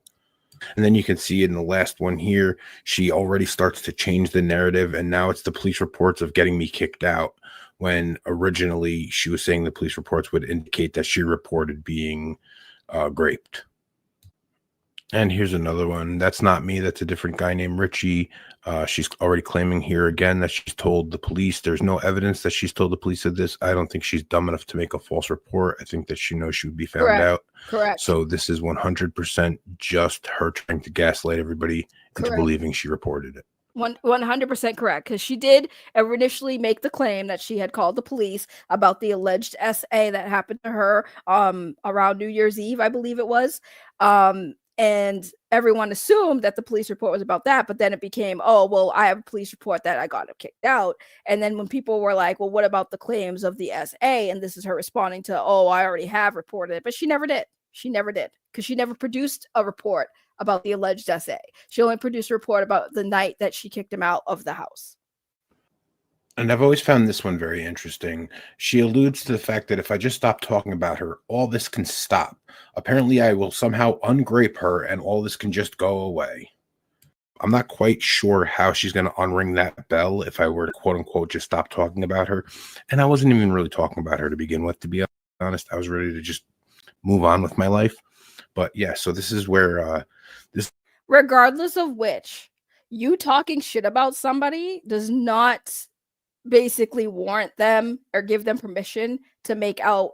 And then you can see in the last one here, she already starts to change the narrative. And now it's the police reports of getting me kicked out, when originally she was saying the police reports would indicate that she reported being raped. And here's another one. That's not me. That's a different guy named Richie. She's already claiming here again that she's told the police. There's no evidence that she's told the police of this. I don't think she's dumb enough to make a false report. I think that she knows she would be found out. Correct. So this is 100% just her trying to gaslight everybody into believing she reported it. 100% correct, because she did initially make the claim that she had called the police about the alleged SA that happened to her around New Year's Eve, I believe it was. And everyone assumed that the police report was about that, but then it became, oh, well, I have a police report that I got kicked out. And then when people were like, well, what about the claims of the SA? And this is her responding to, oh, I already have reported it, but she never did. She never did, because she never produced a report about the alleged SA. She only produced a report about the night that she kicked him out of the house. And I've always found this one very interesting. She alludes to the fact that if I just stop talking about her, all this can stop. Apparently, I will somehow ungrape her and all this can just go away. I'm not quite sure how she's going to unring that bell if I were to, quote unquote, just stop talking about her. And I wasn't even really talking about her to begin with, to be honest. I was ready to just move on with my life. But yeah, so this is where regardless of which, you talking shit about somebody does not basically warrant them or give them permission to make out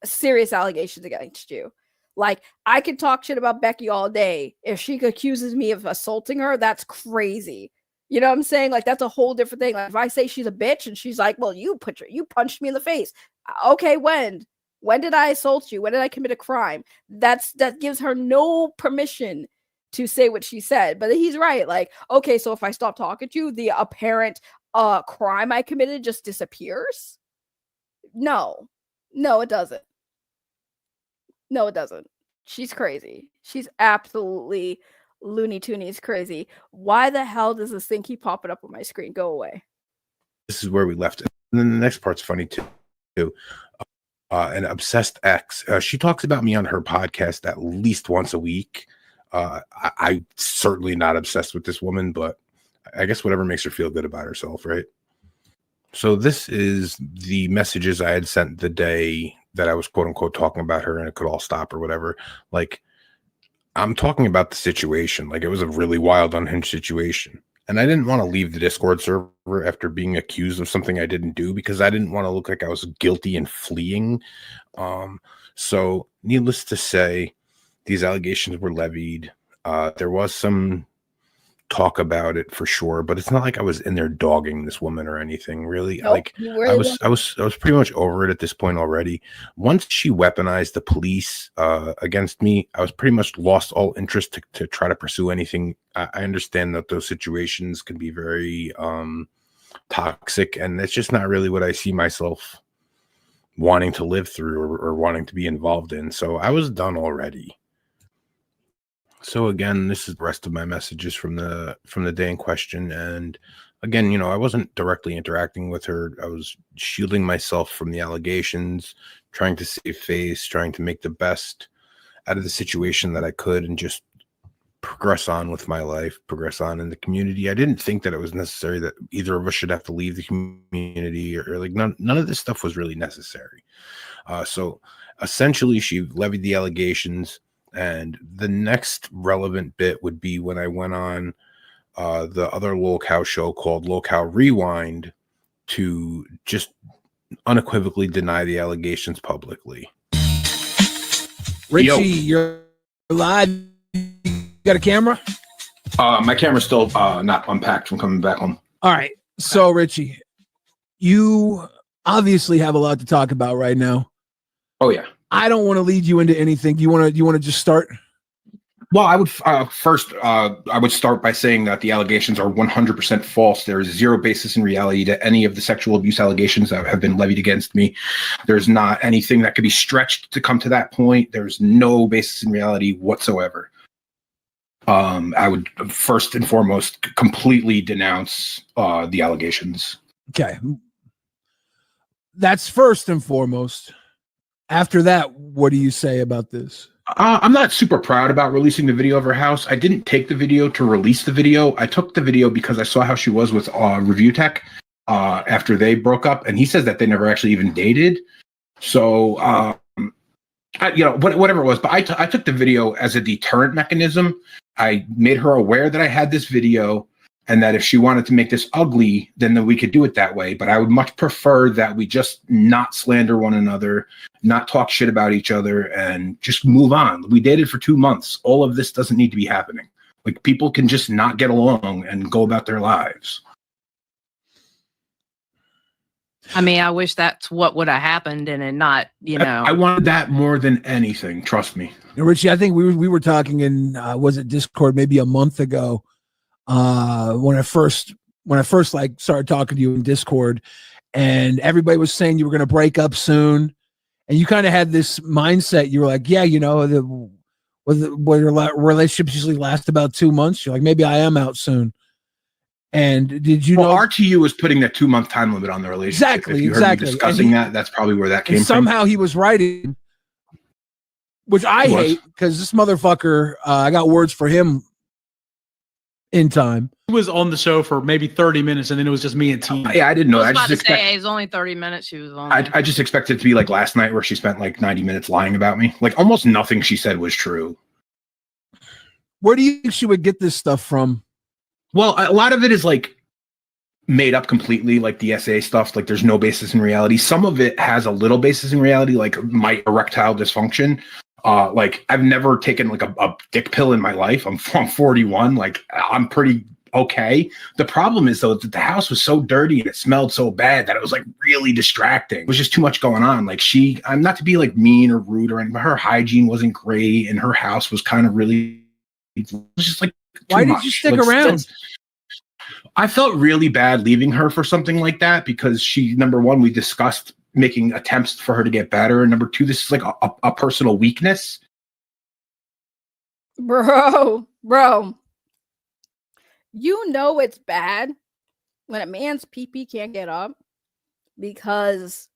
serious allegations against you. Like, I could talk shit about Becky all day. If she accuses me of assaulting her, that's crazy. You know what I'm saying? Like, that's a whole different thing. Like, if I say she's a bitch and she's like, well, you punched me in the face. Okay, when? When did I assault you? When did I commit a crime? That gives her no permission to say what she said. But he's right. Like, okay, so if I stop talking to you, the apparent crime I committed just disappears? No, it doesn't. No, it doesn't. She's crazy. She's absolutely Looney Toonies crazy. Why the hell does this thing keep popping up on my screen? Go away. This is where we left it. And then the next part's funny too. An obsessed ex. She talks about me on her podcast at least once a week. I'm certainly not obsessed with this woman, but I guess whatever makes her feel good about herself, right? So this is the messages I had sent the day that I was quote unquote talking about her and it could all stop or whatever. Like, I'm talking about the situation. Like, it was a really wild, unhinged situation. And I didn't want to leave the Discord server after being accused of something I didn't do because I didn't want to look like I was guilty and fleeing. So needless to say, these allegations were levied. There was some talk about it for sure, but it's not like I was in there dogging this woman or anything, really. Nope, Like, I was pretty much over it at this point already. Once she weaponized the police against me, I was pretty much lost all interest to try to pursue anything. I understand that those situations can be very toxic, and it's just not really what I see myself wanting to live through or wanting to be involved in. So I was done already. So again, this is the rest of my messages from the day in question. And again, I wasn't directly interacting with her. I was shielding myself from the allegations, trying to save face, trying to make the best out of the situation that I could, and just progress on with my life, progress on in the community. I didn't think that it was necessary that either of us should have to leave the community or like none of this stuff was really necessary. So essentially she levied the allegations. And the next relevant bit would be when I went on the other Lolcow show called Lolcow Rewind to just unequivocally deny the allegations publicly. Richie, you're live. You got a camera? My camera's still not unpacked from coming back home. All right. So, Richie, you obviously have a lot to talk about right now. Oh, yeah. I don't want to lead you into anything. Do you want to just start? Well, I would first I would start by saying that the allegations are 100% false. There is zero basis in reality to any of the sexual abuse allegations that have been levied against me. There's not anything that could be stretched to come to that point. There's no basis in reality whatsoever. I would first and foremost completely denounce the allegations. Okay. That's first and foremost. After that, what do you say about this? I'm not super proud about releasing the video of her house. I didn't take the video to release the video. I took the video because I saw how she was with Review Tech after they broke up, and he says that they never actually even dated. So, whatever it was, but I took the video as a deterrent mechanism. I made her aware that I had this video, and that if she wanted to make this ugly, then we could do it that way. But I would much prefer that we just not slander one another, not talk shit about each other, and just move on. We dated for 2 months. All of this doesn't need to be happening. Like, people can just not get along and go about their lives. I mean, I wish that's what would have happened and it not, I wanted that more than anything. Trust me. Richie, I think we were talking in, was it Discord maybe a month ago? When I first like started talking to you in Discord, and everybody was saying you were going to break up soon, and you kind of had this mindset. You were like, yeah, the relationships usually last about 2 months. You're like, maybe I am out soon. And did you know RTU was putting that 2 month time limit on the relationship? Exactly. If you heard me discussing that's probably where that came from. Somehow he was writing, which I hate because this motherfucker. I got words for him. In time, he was on the show for maybe 30 minutes, and then it was just me and Tina. Yeah, I didn't know. I was about to say it's only 30 minutes. She was on. I just expected it to be like last night, where she spent like 90 minutes lying about me. Like, almost nothing she said was true. Where do you think she would get this stuff from? Well, a lot of it is like made up completely, like the SA stuff. Like there's no basis in reality. Some of it has a little basis in reality, like my erectile dysfunction. Like I've never taken like a dick pill in my life. I'm 41. Like I'm pretty okay. The problem is though that the house was so dirty and it smelled so bad that it was like really distracting. It was just too much going on. Like I'm not to be like mean or rude or anything, but her hygiene wasn't great and her house was kind of really, it was just like Why did you stick around? I felt really bad leaving her for something like that because number one, we discussed making attempts for her to get better. And number two, this is like a personal weakness. Bro, you know it's bad when a man's pee-pee can't get up because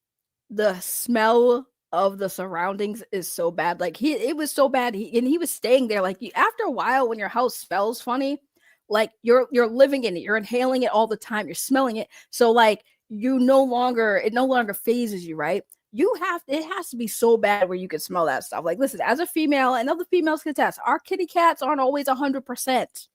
the smell of the surroundings is so bad. Like it was so bad. He was staying there. Like after a while, when your house smells funny, like you're living in it, you're inhaling it all the time, you're smelling it. So like it no longer phases you, right? It has to be so bad where you can smell that stuff. Like, listen, as a female, and other females can attest, our kitty cats aren't always 100%.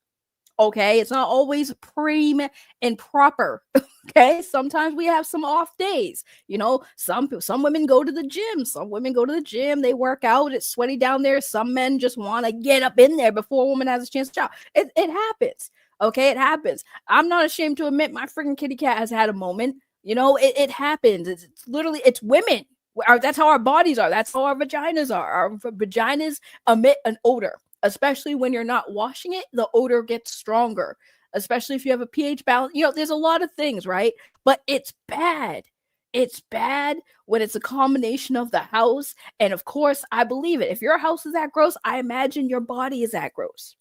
Okay, it's not always prim and proper. Okay, sometimes we have some off days. You know, some women go to the gym. Some women go to the gym. They work out. It's sweaty down there. Some men just want to get up in there before a woman has a chance to shower. It happens. Okay, it happens. I'm not ashamed to admit my freaking kitty cat has had a moment. You know, it happens. It's literally, it's women. That's how our bodies are. That's how our vaginas are. Our vaginas emit an odor. Especially when you're not washing it, the odor gets stronger, especially if you have a pH balance. You know, there's a lot of things, right? But it's bad. It's bad when it's a combination of the house. And of course, I believe it. If your house is that gross, I imagine your body is that gross.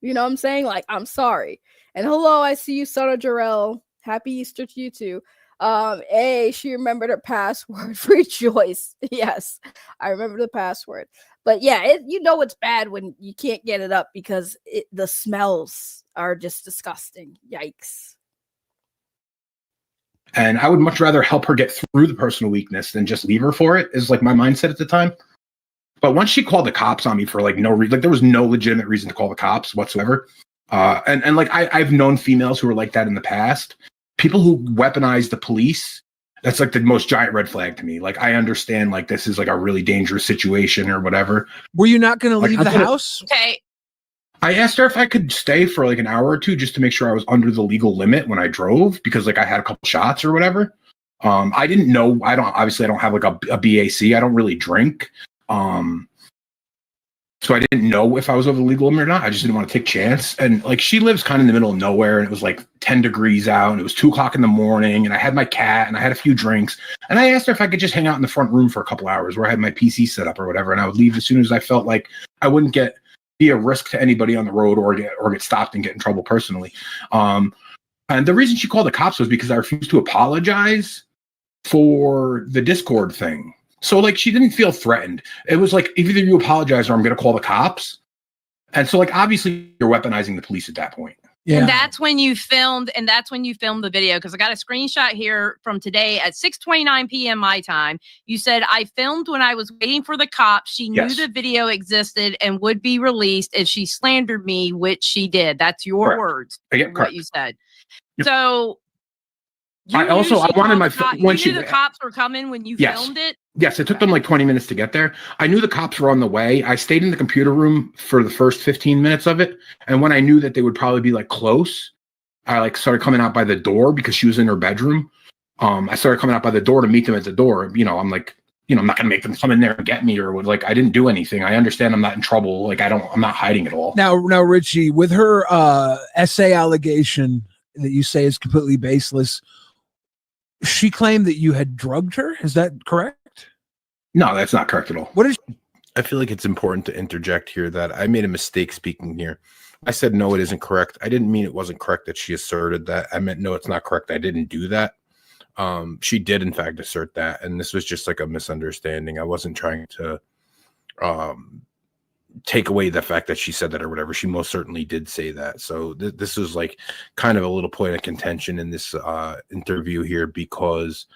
You know what I'm saying? Like, I'm sorry. And hello, I see you, son of Jarrell. Happy Easter to you too. Hey, she remembered her password. Rejoice. Yes, I remember the password. But yeah, you know it's bad when you can't get it up because the smells are just disgusting. Yikes. And I would much rather help her get through the personal weakness than just leave her for it, is like my mindset at the time. But once she called the cops on me for like no reason, like there was no legitimate reason to call the cops whatsoever. And like I've known females who were like that in the past. People who weaponize the police, that's like the most giant red flag to me. Like I understand like this is like a really dangerous situation or whatever. Were you not going to Like, leave the house? Okay. I asked her if I could stay for like an hour or two just to make sure I was under the legal limit when I drove because like I had a couple shots or whatever. I didn't know. I don't have like a BAC. I don't really drink. So I didn't know if I was over the legal limit or not. I just didn't want to take a chance. And like she lives kind of in the middle of nowhere and it was like 10 degrees out and it was 2:00 in the morning and I had my cat and I had a few drinks and I asked her if I could just hang out in the front room for a couple hours where I had my PC set up or whatever. And I would leave as soon as I felt like I wouldn't be a risk to anybody on the road or get stopped and get in trouble personally. And the reason she called the cops was because I refused to apologize for the Discord thing. So like she didn't feel threatened. It was like either you apologize or I'm going to call the cops. And so like obviously you're weaponizing the police at that point. Yeah. And that's when you filmed the video because I got a screenshot here from today at 6:29 p.m. my time. You said I filmed when I was waiting for the cops. She knew the video existed and would be released if she slandered me, which she did. That's your words. What you said. Yep. So I wanted my when you knew the cops were coming when you filmed it. Yes, it took them like 20 minutes to get there. I knew the cops were on the way. I stayed in the computer room for the first 15 minutes of it. And when I knew that they would probably be like close, I like started coming out by the door because she was in her bedroom. I started coming out by the door to meet them at the door. You know, I'm like, you know, I'm not going to make them come in there and get me or like, I didn't do anything. I understand I'm not in trouble. Like I'm not hiding at all. Now, Richie, with her essay allegation that you say is completely baseless, she claimed that you had drugged her. Is that correct? No, that's not correct at all. What is? I feel like it's important to interject here that I made a mistake speaking here. I said, no, it isn't correct. I didn't mean it wasn't correct that she asserted that. I meant, no, it's not correct. I didn't do that. She did, in fact, assert that. And this was just like a misunderstanding. I wasn't trying to take away the fact that she said that or whatever. She most certainly did say that. So this was like kind of a little point of contention in this interview here because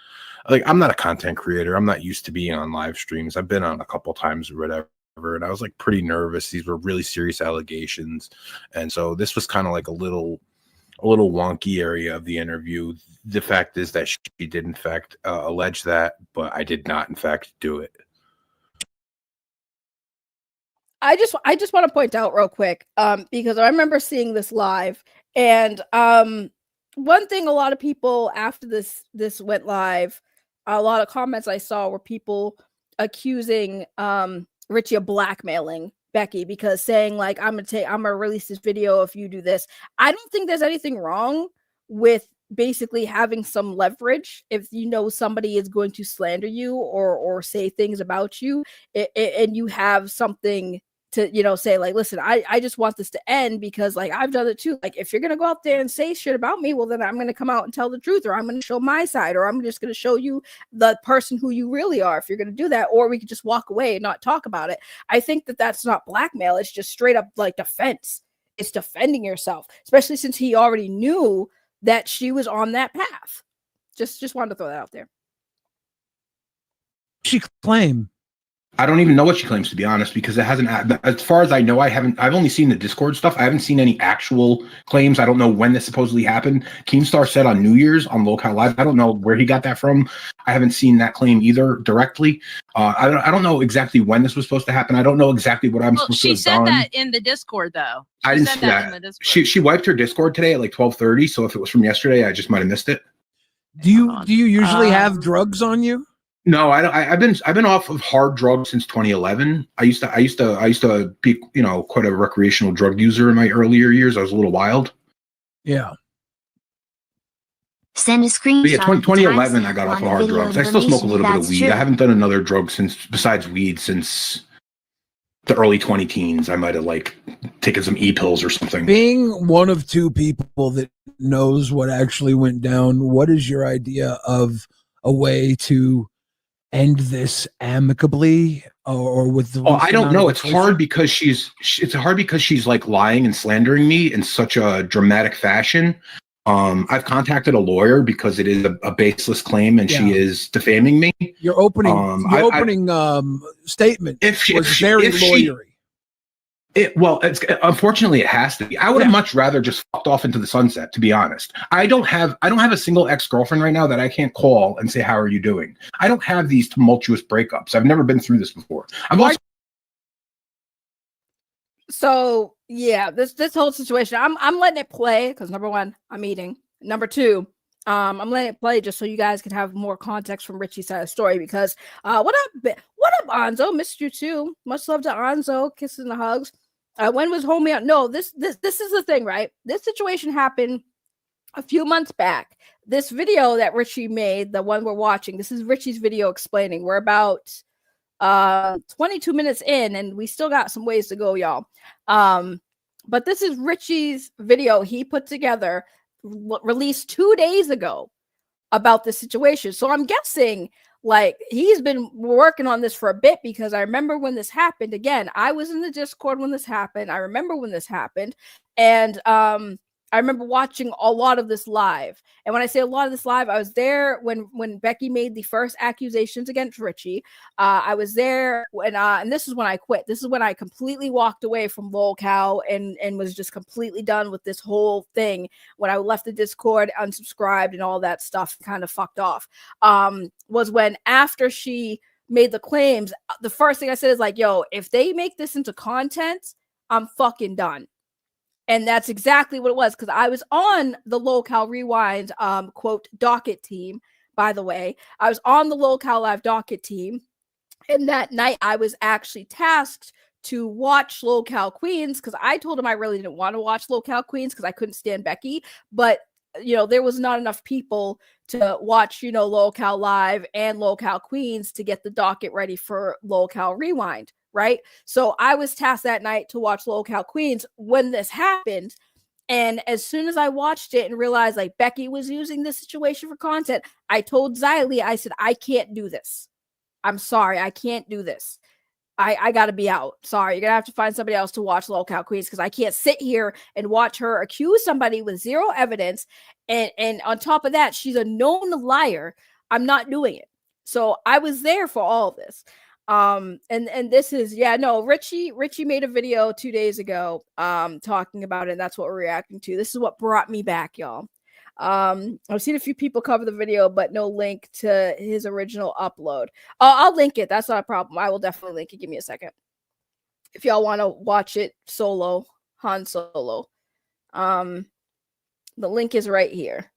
like I'm not a content creator. I'm not used to being on live streams. I've been on a couple times or whatever. And I was like pretty nervous. These were really serious allegations. And so this was kind of like a little a little wonky area of the interview. The fact is that she did in fact allege that, but I did not in fact do it. I just want to point out real quick, because I remember seeing this live, and one thing a lot of people after this went live, a lot of comments I saw were people accusing Richie of blackmailing Becky, because saying like, I'm gonna release this video if you do this. I don't think there's anything wrong with basically having some leverage if you know somebody is going to slander you or say things about you, and you have something to, you know, say like, listen, I just want this to end because like I've done it too. Like if you're gonna go out there and say shit about me, well then I'm gonna come out and tell the truth, or I'm gonna show my side, or I'm just gonna show you the person who you really are if you're gonna do that, or we could just walk away and not talk about it. I think that that's not blackmail. It's just straight up like defense. It's defending yourself, especially since he already knew that she was on that path. Just wanted to throw that out there. She claim. I don't even know what she claims, to be honest, because it hasn't, as far as I know, I've only seen the Discord stuff. I haven't seen any actual claims. I don't know when this supposedly happened. Keemstar said on New Year's on Local Live. I don't know where he got that from. I haven't seen that claim either directly. I don't know exactly when this was supposed to happen. I don't know exactly what I'm supposed to have done. She said that in the Discord, though. I didn't see that. She wiped her Discord today at like 12:30. So if it was from yesterday, I just might have missed it. Do you usually have drugs on you? No, I've been off of hard drugs since 2011. I used to be, you know, quite a recreational drug user in my earlier years. I was a little wild. Yeah. Send a screenshot. But yeah, 2011, I got off of hard drugs. I still smoke a little bit of weed. True. I haven't done another drug besides weed since the early 20-teens. I might have like taken some e-pills or something. Being one of two people that knows what actually went down, what is your idea of a way to end this amicably or with the I don't know. It's hard because she's like lying and slandering me in such a dramatic fashion. I've contacted a lawyer because it is a baseless claim and she is defaming me. Your opening statement was very lawyery. Unfortunately it has to be. I would have much rather just fucked off into the sunset, to be honest. I don't have a single ex-girlfriend right now that I can't call and say, how are you doing? I don't have these tumultuous breakups. I've never been through this before. So yeah, this whole situation, I'm letting it play because number one, I'm eating. Number two, I'm letting it play just so you guys can have more context from Richie's side of the story. Because what up, Anzo? Missed you too. Much love to Anzo. Kisses and hugs. When was homie out? No, this is the thing, right? This situation happened a few months back. This video that Richie made, the one we're watching, this is Richie's video explaining. We're about 22 minutes in, and we still got some ways to go, y'all. But this is Richie's video he put together, released 2 days ago about this situation. So I'm guessing like he's been working on this for a bit, because I remember when this happened. Again, I was in the Discord when this happened. I remember when this happened, and I remember watching a lot of this live. And when I say a lot of this live, I was there when Becky made the first accusations against Richie. I was there when and this is when I quit. This is when I completely walked away from LolCow and was just completely done with this whole thing. When I left the Discord, unsubscribed, and all that stuff, kind of fucked off. Was when after she made the claims, the first thing I said is like, yo, if they make this into content, I'm fucking done. And that's exactly what it was, because I was on the LolCal Rewind quote docket team, by the way. I was on the LolCal Live docket team, and that night I was actually tasked to watch LolCal Queens, because I told him I really didn't want to watch LolCal Queens because I couldn't stand Becky, but there was not enough people to watch, LolCal Live and LolCal Queens to get the docket ready for LolCal Rewind. Right. So I was tasked that night to watch LolCal Queens when this happened. And as soon as I watched it and realized like Becky was using this situation for content, I told Xylee, I said, I can't do this. I'm sorry. I can't do this. I got to be out. Sorry. You're going to have to find somebody else to watch LolCal Queens, because I can't sit here and watch her accuse somebody with zero evidence. And on top of that, she's a known liar. I'm not doing it. So I was there for all of this. And this is, yeah, no, Richie made a video 2 days ago talking about it, and that's what we're reacting to. This is what brought me back, y'all. I've seen a few people cover the video, but no link to his original upload. I'll link it. That's not a problem. I will definitely link it. Give me a second. If y'all want to watch it solo, Han Solo. The link is right here.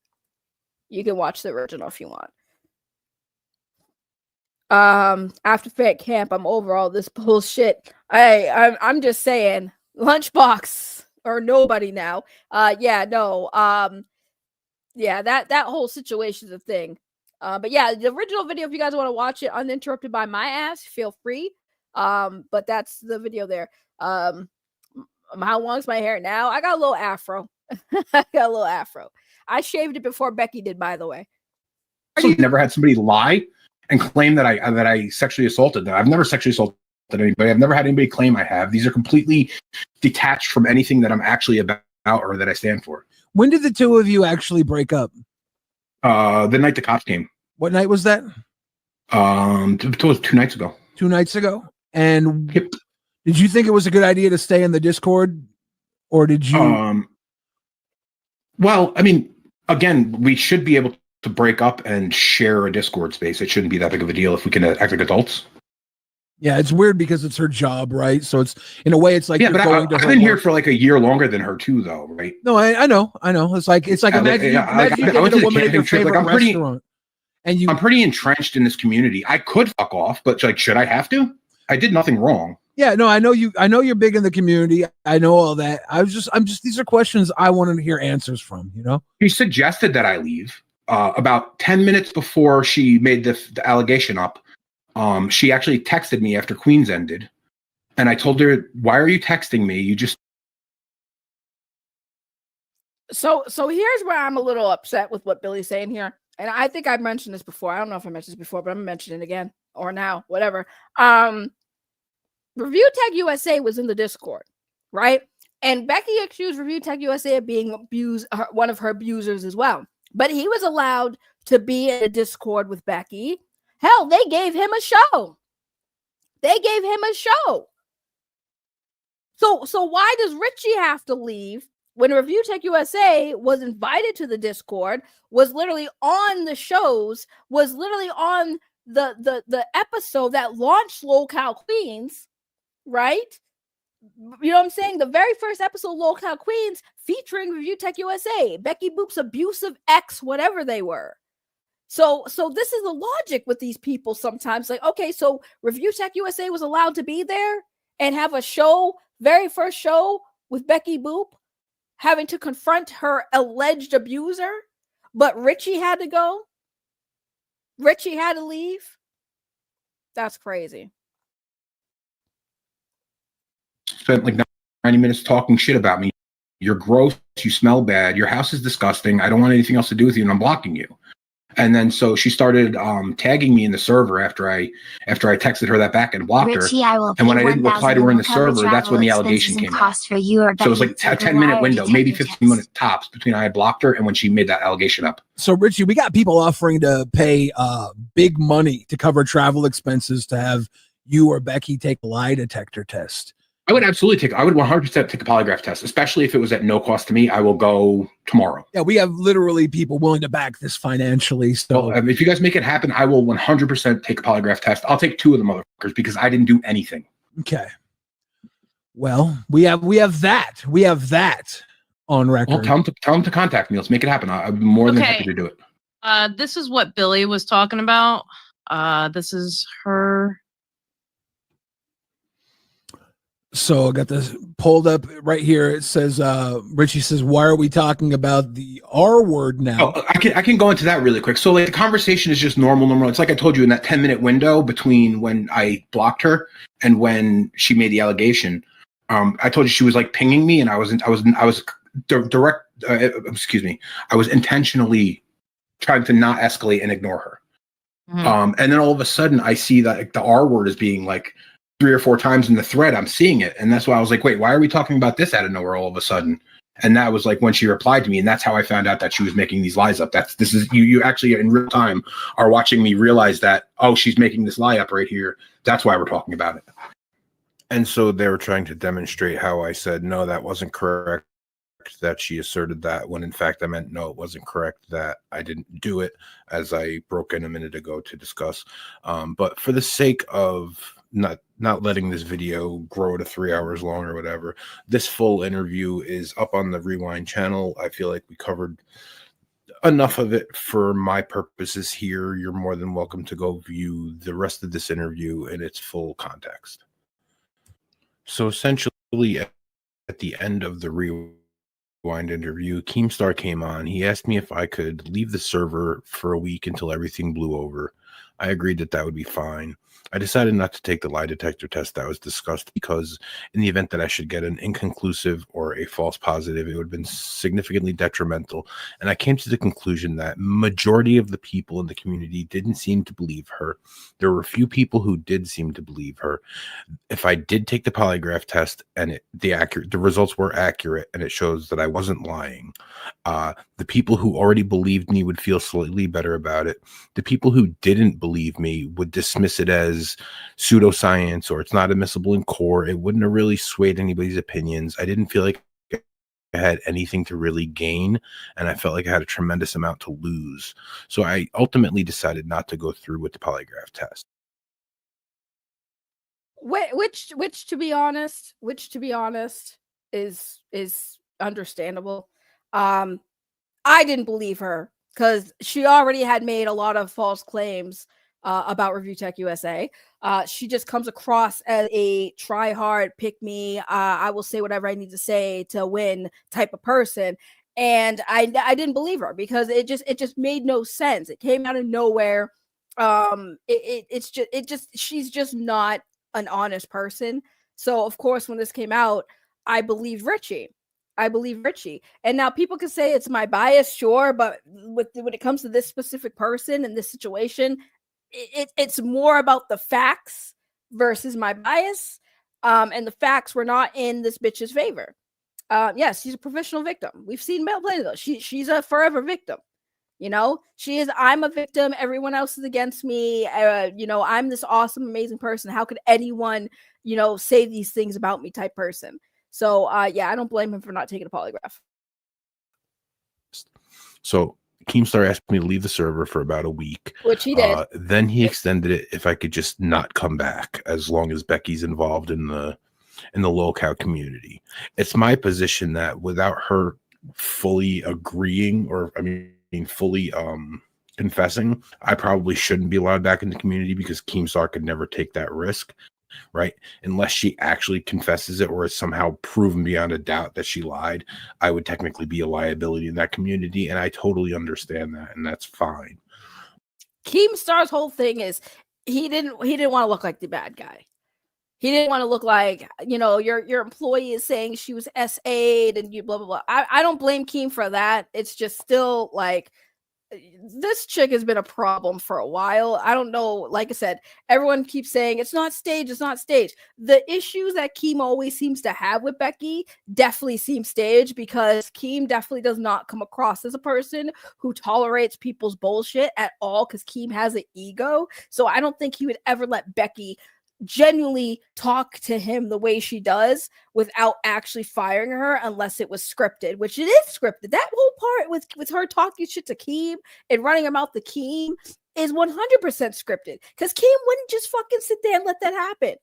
You can watch the original if you want. After Fat Camp, I'm over all this bullshit. I'm just saying, Lunchbox or nobody now. Yeah, no. Yeah, that whole situation is a thing. But yeah, the original video, if you guys want to watch it uninterrupted by my ass, feel free. But that's the video there. How long's my hair now? I got a little afro. I got a little afro. I shaved it before Becky did, by the way. I've never had somebody lie and claim that I sexually assaulted them. I've never sexually assaulted anybody. I've never had anybody claim I have. These are completely detached from anything that I'm actually about or that I stand for. When did the two of you actually break up? The night the cops came. What night was that? It was 2 nights ago. 2 nights ago. And did you think it was a good idea to stay in the Discord, or did you? Well, I mean, again, we should be able to break up and share a Discord space. It shouldn't be that big of a deal if we can act like adults. Yeah, it's weird because it's her job, right? So it's in a way, it's like, yeah, but I've been here for like a year longer than her too, though, right? No, I know. It's like imagine you went to a woman the at your camping trip. favorite Like, restaurant, and I'm pretty entrenched in this community. I could fuck off, but like, should I have to? I did nothing wrong. Yeah, no, I know you're big in the community. I know all that. I'm just these are questions I wanted to hear answers from, you know? She suggested that I leave about 10 minutes before she made the allegation up. She actually texted me after Queens ended, and I told her, "Why are you texting me? You just..." So here's where I'm a little upset with what Billy's saying here. And I think I've mentioned this before. I don't know if I mentioned this before, but I'm gonna mention it again or now, whatever. Review Tech USA was in the Discord, right? And Becky accused Review Tech USA of being one of her abusers as well. But he was allowed to be in a Discord with Becky. Hell, they gave him a show. So why does Richie have to leave when Review Tech USA was invited to the Discord, was literally on the shows, was literally on the episode that launched Locale Queens, right? You know what I'm saying? The very first episode, Locale Queens, featuring Review Tech USA, Becky Boop's abusive ex, whatever they were. So this is the logic with these people sometimes. Like, okay, so Review Tech USA was allowed to be there and have a show, very first show with Becky Boop, having to confront her alleged abuser, but Richie had to go. Richie had to leave. That's crazy. Spent like 90 minutes talking shit about me. You're gross. You smell bad. Your house is disgusting. I don't want anything else to do with you, and I'm blocking you. And then so she started tagging me in the server after I texted her that back and blocked Richie, her. And when I didn't reply to her in the server, that's when the allegation came out. So it was like a 10-minute window, maybe 15-minute tops between I blocked her and when she made that allegation up. So Richie, we got people offering to pay big money to cover travel expenses to have you or Becky take a lie detector test. I would absolutely I would 100% take a polygraph test, especially if it was at no cost to me. I will go tomorrow. Yeah, we have literally people willing to back this financially. So if you guys make it happen, I will 100% take a polygraph test. I'll take 2 of the motherfuckers because I didn't do anything. Okay. Well, we have that on record. Well, tell them to contact me. Let's make it happen. I'm more than happy to do it. This is what Billy was talking about. This is her. So I got this pulled up right here. It says, Richie says, why are we talking about the R word now? Oh, I can go into that really quick. So like the conversation is just normal. It's like I told you in that 10-minute window between when I blocked her and when she made the allegation. I told you she was like pinging me, and I was intentionally trying to not escalate and ignore her. Mm-hmm. And then all of a sudden I see that like, the R word is being like 3 or 4 times in the thread. I'm seeing it. And that's why I was like, wait, why are we talking about this out of nowhere all of a sudden? And that was like when she replied to me, and that's how I found out that she was making these lies up. This is you actually in real time are watching me realize that, oh, she's making this lie up right here. That's why we're talking about it. And so they were trying to demonstrate how I said, no, that wasn't correct, that she asserted that, when in fact I meant, no, it wasn't correct, that I didn't do it, as I broke in a minute ago to discuss. But for the sake of not letting this video grow to 3 hours long or whatever, this full interview is up on the Rewind channel. I feel like we covered enough of it for my purposes here. You're more than welcome to go view the rest of this interview in its full context. So essentially, at the end of the Rewind interview, Keemstar came on. He asked me if I could leave the server for a week until everything blew over. I agreed that that would be fine. I decided not to take the lie detector test that was discussed because in the event that I should get an inconclusive or a false positive, it would have been significantly detrimental. And I came to the conclusion that majority of the people in the community didn't seem to believe her. There were a few people who did seem to believe her. If I did take the polygraph test and the results were accurate and it shows that I wasn't lying, the people who already believed me would feel slightly better about it. The people who didn't believe me would dismiss it as pseudoscience or it's not admissible in court. It wouldn't have really swayed anybody's opinions. I didn't feel like I had anything to really gain, and I felt like I had a tremendous amount to lose. So I ultimately decided not to go through with the polygraph test. Which to be honest is understandable. I didn't believe her because she already had made a lot of false claims about Review Tech USA. She just comes across as a try hard, pick me, I will say whatever I need to say to win type of person. And I didn't believe her because it just made no sense. It came out of nowhere. She's just not an honest person. So of course, when this came out, I believed Richie. And now people can say it's my bias, sure, but when it comes to this specific person and this situation, it's more about the facts versus my bias. And the facts were not in this bitch's favor. Yes, she's a professional victim. We've seen plenty of those. She's a forever victim. You know, she is. I'm a victim. Everyone else is against me. I'm this awesome, amazing person. How could anyone, say these things about me type person? So, I don't blame him for not taking a polygraph. So Keemstar asked me to leave the server for about a week, which he did. Then he extended it if I could just not come back as long as Becky's involved in the locale community. It's my position that without her fully agreeing, or fully confessing, I probably shouldn't be allowed back in the community because Keemstar could never take that risk, right? Unless she actually confesses it or is somehow proven beyond a doubt that she lied, I would technically be a liability in that community, and I totally understand that, and that's fine. Keemstar's whole thing is he didn't want to look like the bad guy. He didn't want to look like, your employee is saying she was SA'd and you blah, blah, blah. I don't blame Keem for that. It's just still like, this chick has been a problem for a while. I don't know. Like I said, everyone keeps saying it's not staged. It's not staged. The issues that Keem always seems to have with Becky definitely seem staged because Keem definitely does not come across as a person who tolerates people's bullshit at all because Keem has an ego. So I don't think he would ever let Becky genuinely talk to him the way she does without actually firing her unless it was scripted, which it is scripted. That whole part with her talking shit to Keem and running him out the Keem is 100% scripted because Keem wouldn't just fucking sit there and let that happen.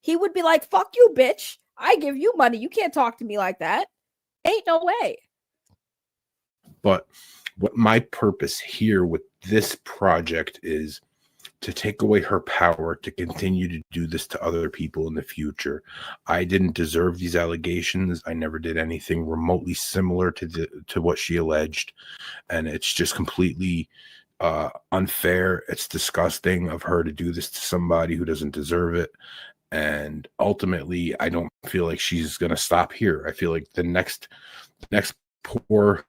He would be like, fuck you, bitch. I give you money. You can't talk to me like that. Ain't no way. But what my purpose here with this project is to take away her power to continue to do this to other people in the future. I didn't deserve these allegations. I never did anything remotely similar to what she alleged. And it's just completely unfair. It's disgusting of her to do this to somebody who doesn't deserve it. And ultimately, I don't feel like she's going to stop here. I feel like the next poor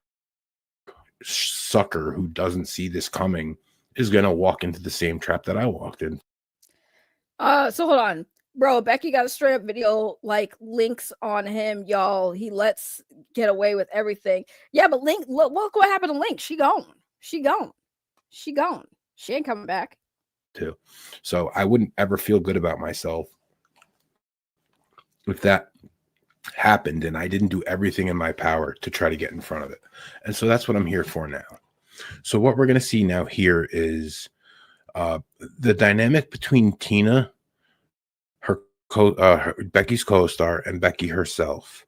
sucker who doesn't see this coming is going to walk into the same trap that I walked in. So hold on. Bro, Becky got a straight up video like links on him, y'all. He lets get away with everything. Yeah, but Link, look what happened to Link. She gone. She gone. She gone. She ain't coming back. Too. So I wouldn't ever feel good about myself if that happened and I didn't do everything in my power to try to get in front of it. And so that's what I'm here for now. So what we're going to see now here is the dynamic between Tina, Becky's co-star, and Becky herself.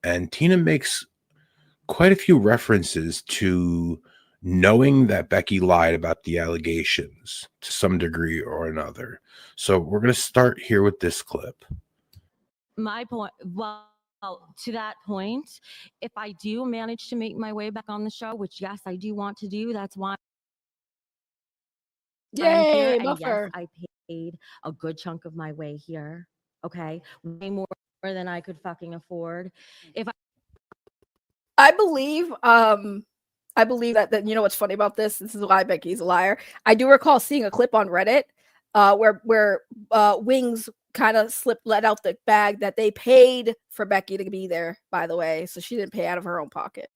And Tina makes quite a few references to knowing that Becky lied about the allegations to some degree or another. So we're going to start here with this clip. My point, well, to that point, if I do manage to make my way back on the show, which yes, I do want to do, that's why I'm here. Yay, And buffer. yes, I paid a good chunk of my way here. Okay, way more than I could fucking afford. If I believe that you know what's funny about this? This is why Becky's a liar. I do recall seeing a clip on Reddit where Wings kind of let out the bag that they paid for Becky to be there, by the way. So she didn't pay out of her own pocket.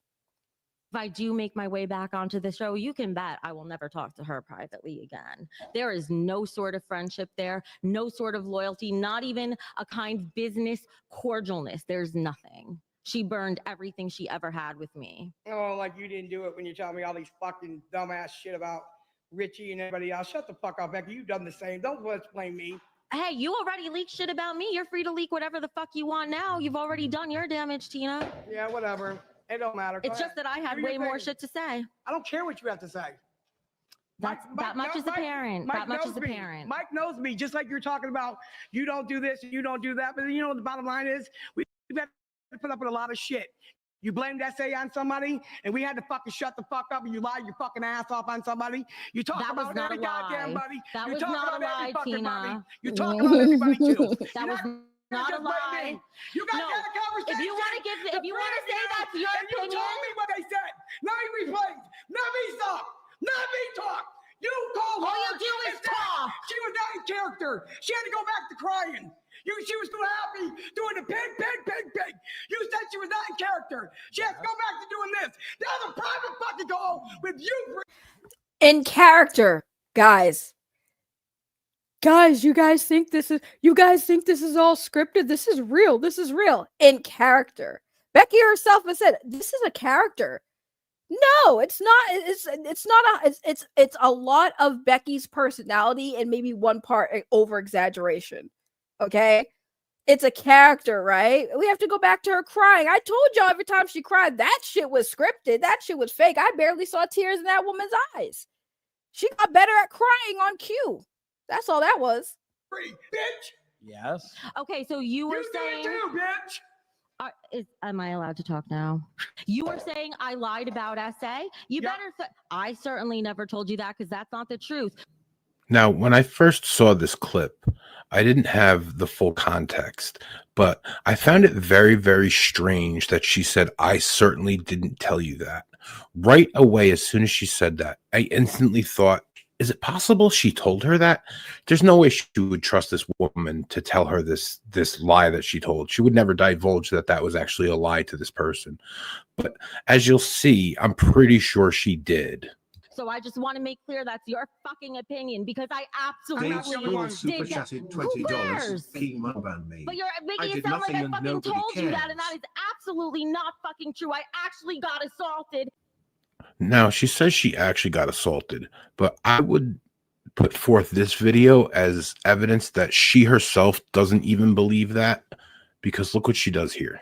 if I do make my way back onto the show, you can bet I will never talk to her privately again. There is no sort of friendship there, no sort of loyalty, not even a kind of business cordialness. There's nothing. She burned everything she ever had with me. Oh, like you didn't do it when you tell me all these fucking dumbass shit about Richie and everybody else. Shut the fuck up, Becky. You've done the same. Don't blame me. Hey, you already leaked shit about me. You're free to leak whatever the fuck you want now. You've already done your damage, Tina. Yeah, whatever. It don't matter. Go It's just ahead. that I had Do your way more thing. shit to say. I don't care what you have to say. That much is apparent. That much is apparent. Mike knows me, just like you're talking about. You don't do this, you don't do that. But you know what the bottom line is? We've had to put up with a lot of shit. You blamed SA on somebody, and we had to fucking shut the fuck up, and you lied your fucking ass off on somebody. You talk That was about not every a lie. goddamn buddy. That You was talk not a about every lie, fucking Tina. buddy. You talk about everybody too. That was not a lie. You guys No. had a conversation. If you want to say that's your and opinion, you told me what they said. Not me replays. Not me talk. Not me talk. You called All her. you do is and said talk. She was not in character. She had to go back to crying. She was too happy doing the pig. You said she was not in character. She has to go back to doing this. That was a private fucking call with you. In character, guys. You guys think this is all scripted? This is real. This is real. In character. Becky herself has said this is a character. No, it's not. It's a lot of Becky's personality and maybe one part over exaggeration. Okay, it's a character, right? We have to go back to her crying. I told y'all every time she cried, that shit was scripted. That shit was fake. I barely saw tears in that woman's eyes. She got better at crying on cue. That's all that was. Bitch. Yes. okay, so you were saying. did it too, bitch. Am I allowed to talk now? You were saying I lied about SA. I certainly never told you that because that's not the truth. Now, when I first saw this clip, I didn't have the full context, but I found it very, very strange that she said, I certainly didn't tell you that. Right away, as soon as she said that, I instantly thought, is it possible she told her that? There's no way she would trust this woman to tell her this lie that she told. She would never divulge that was actually a lie to this person. But as you'll see, I'm pretty sure she did. So I just want to make clear that's your fucking opinion because I Dave absolutely Spruill super did that. chatted Who $20. cares? Keem ban me. But you're I making it did sound like I nothing and fucking nobody told you that, and cares. that is absolutely not fucking true. I actually got assaulted. Now, she says she actually got assaulted, but I would put forth this video as evidence that she herself doesn't even believe that, because look what she does here.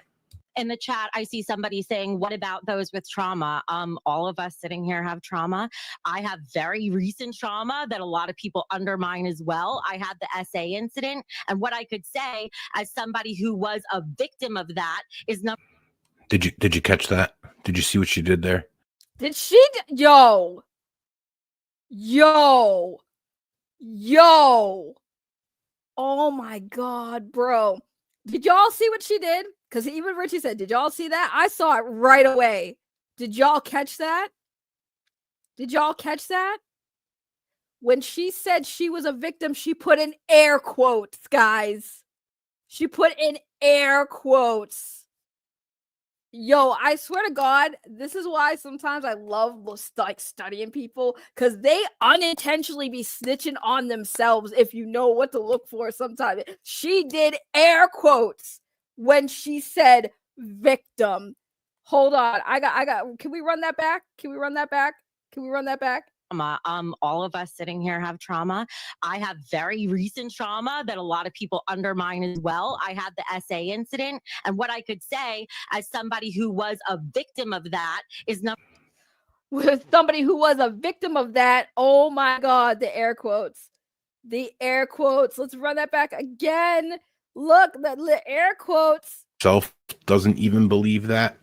In the chat, I see somebody saying, what about those with trauma? All of us sitting here have trauma. I have very recent trauma that a lot of people undermine as well. I had the SA incident. And what I could say as somebody who was a victim of that is not. Did you catch that? Did you see what she did there? Did she? Yo. Oh my God, bro. Did y'all see what she did? Because even Richie said, did y'all see that? I saw it right away. Did y'all catch that? When she said she was a victim, she put in air quotes, guys. She put in air quotes. Yo, I swear to God, this is why sometimes I love like studying people, because they unintentionally be snitching on themselves if you know what to look for sometimes. She did air quotes when she said victim. Hold on. I got can we run that back? Can we run that back? Can we run that back? All of us sitting here have trauma. I have very recent trauma that a lot of people undermine as well. I had the SA incident, and what I could say as somebody who was a victim of that is not with somebody who was a victim of that. Oh my God, the air quotes. The air quotes. Let's run that back again. Look, the air quotes. Self doesn't even believe that,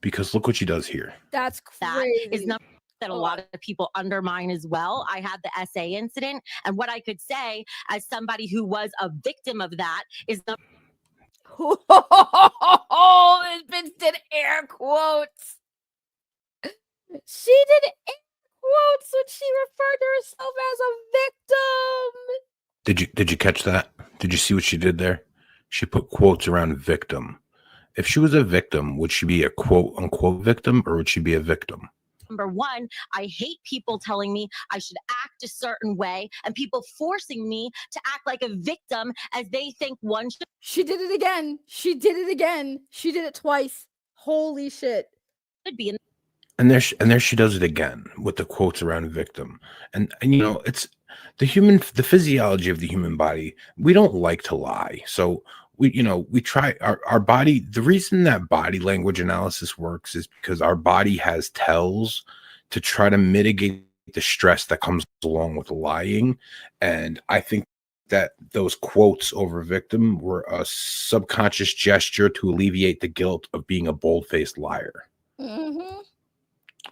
because look what she does here. That's crazy. That is not that a lot of people undermine as well. I had the SA incident, and what I could say as somebody who was a victim of that is the oh, this bitch did air quotes. She did air quotes when she referred to herself as a victim. Did you catch that? Did you see what she did there? She put quotes around victim. If she was a victim, would she be a quote unquote victim, or would she be a victim? Number one, I hate people telling me I should act a certain way and people forcing me to act like a victim as they think one should. She did it again. She did it again. She did it twice. Holy shit. Should be in. And there she does it again with the quotes around victim. And you know, it's the physiology of the human body. We don't like to lie. So we try our body. The reason that body language analysis works is because our body has tells to try to mitigate the stress that comes along with lying. And I think that those quotes over victim were a subconscious gesture to alleviate the guilt of being a bold-faced liar. Mm-hmm.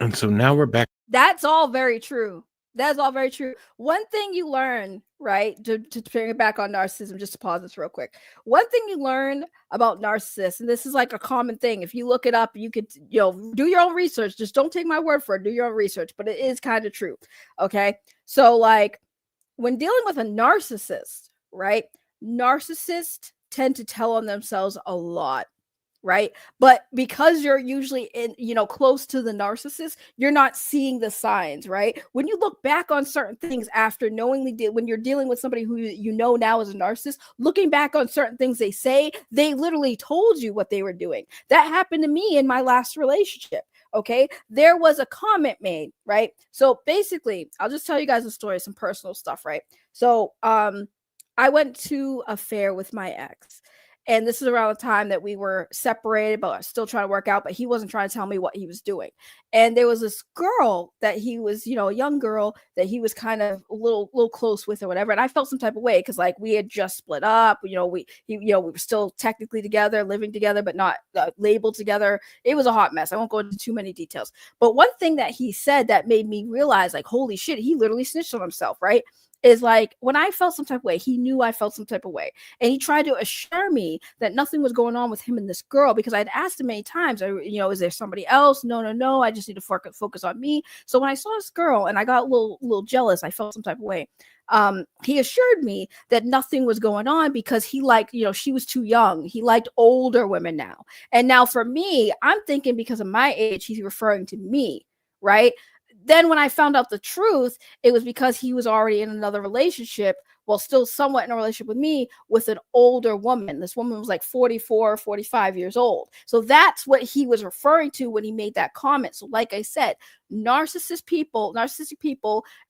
And so now we're back. That's all very true. That's all very true. One thing you learn, right, to bring it back on narcissism, just to pause this real quick. One thing you learn about narcissists, and this is like a common thing. If you look it up, you could, do your own research. Just don't take my word for it. Do your own research, but it is kind of true. Okay. So like when dealing with a narcissist, right, narcissists tend to tell on themselves a lot. Right. But because you're usually close to the narcissist, you're not seeing the signs. Right. When you look back on certain things after knowingly when you're dealing with somebody who now is a narcissist, looking back on certain things they say, they literally told you what they were doing. That happened to me in my last relationship. Okay. There was a comment made. Right. So basically, I'll just tell you guys a story, some personal stuff. Right. So I went to a fair with my ex. And this is around the time that we were separated, but still trying to work out. But he wasn't trying to tell me what he was doing. And there was this girl that he was, a young girl that he was kind of a little close with or whatever. And I felt some type of way because like we had just split up. We were still technically together, living together, but not labeled together. It was a hot mess. I won't go into too many details. But one thing that he said that made me realize, like, holy shit, he literally snitched on himself, right? Is like when I felt some type of way, he knew I felt some type of way. And he tried to assure me that nothing was going on with him and this girl because I'd asked him many times, is there somebody else? No. I just need to focus on me. So when I saw this girl and I got a little jealous, I felt some type of way. He assured me that nothing was going on because he liked, she was too young. He liked older women now. And now for me, I'm thinking because of my age, he's referring to me, right? Then when I found out the truth, it was because he was already in another relationship, well, still somewhat in a relationship with me, with an older woman. This woman was like 44, 45 years old. So that's what he was referring to when he made that comment. So like I said, narcissistic people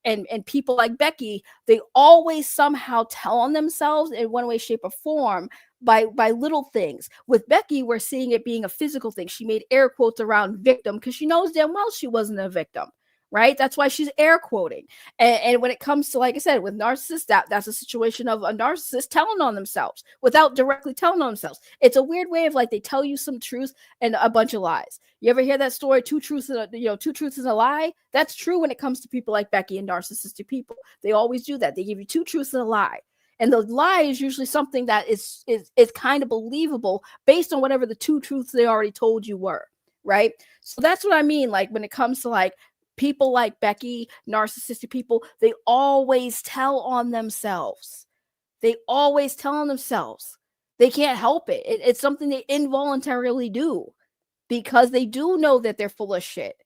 and people like Becky, they always somehow tell on themselves in one way, shape, or form by little things. With Becky, we're seeing it being a physical thing. She made air quotes around victim because she knows damn well she wasn't a victim. Right? That's why she's air quoting. And when it comes to, like I said, with narcissists, that's a situation of a narcissist telling on themselves without directly telling on themselves. It's a weird way of like they tell you some truth and a bunch of lies. You ever hear that story? Two truths is a lie. That's true when it comes to people like Becky and narcissistic people. They always do that. They give you two truths and a lie. And the lie is usually something that is kind of believable based on whatever the two truths they already told you were. Right? So that's what I mean. Like when it comes to like people like Becky, narcissistic people, they always tell on themselves. They always tell on themselves. They can't help it. It's something they involuntarily do because they do know that they're full of shit.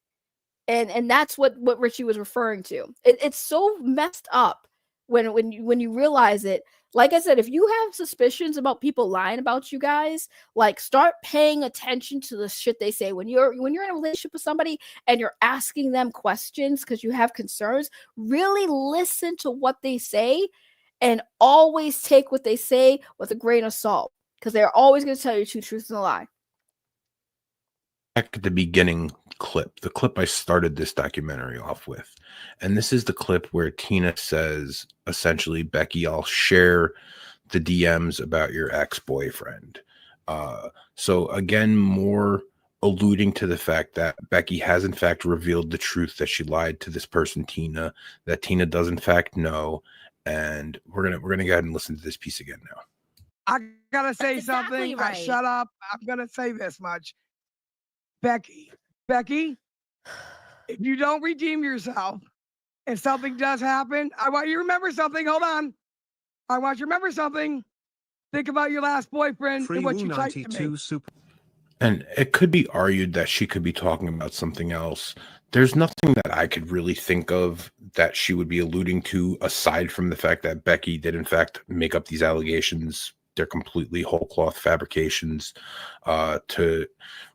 And that's what Richie was referring to. It's so messed up when you realize it. Like I said, if you have suspicions about people lying about you guys, like start paying attention to the shit they say. When you're in a relationship with somebody and you're asking them questions because you have concerns, really listen to what they say and always take what they say with a grain of salt because they're always going to tell you two truths and a lie. Back at the beginning clip, the clip I started this documentary off with. And this is the clip where Tina says, essentially, Becky, I'll share the DMs about your ex-boyfriend. So again, more alluding to the fact that Becky has in fact revealed the truth that she lied to this person, Tina, that Tina does in fact know. And we're gonna go ahead and listen to this piece again now. I gotta say That's something. exactly right. Shut up. I'm gonna say this much. Becky, if you don't redeem yourself and something does happen, I want you to remember something. Hold on. I want you to remember something. Think about your last boyfriend and what you typed to me. And it could be argued that she could be talking about something else. There's nothing that I could really think of that she would be alluding to aside from the fact that Becky did in fact make up these allegations. They're completely whole cloth fabrications to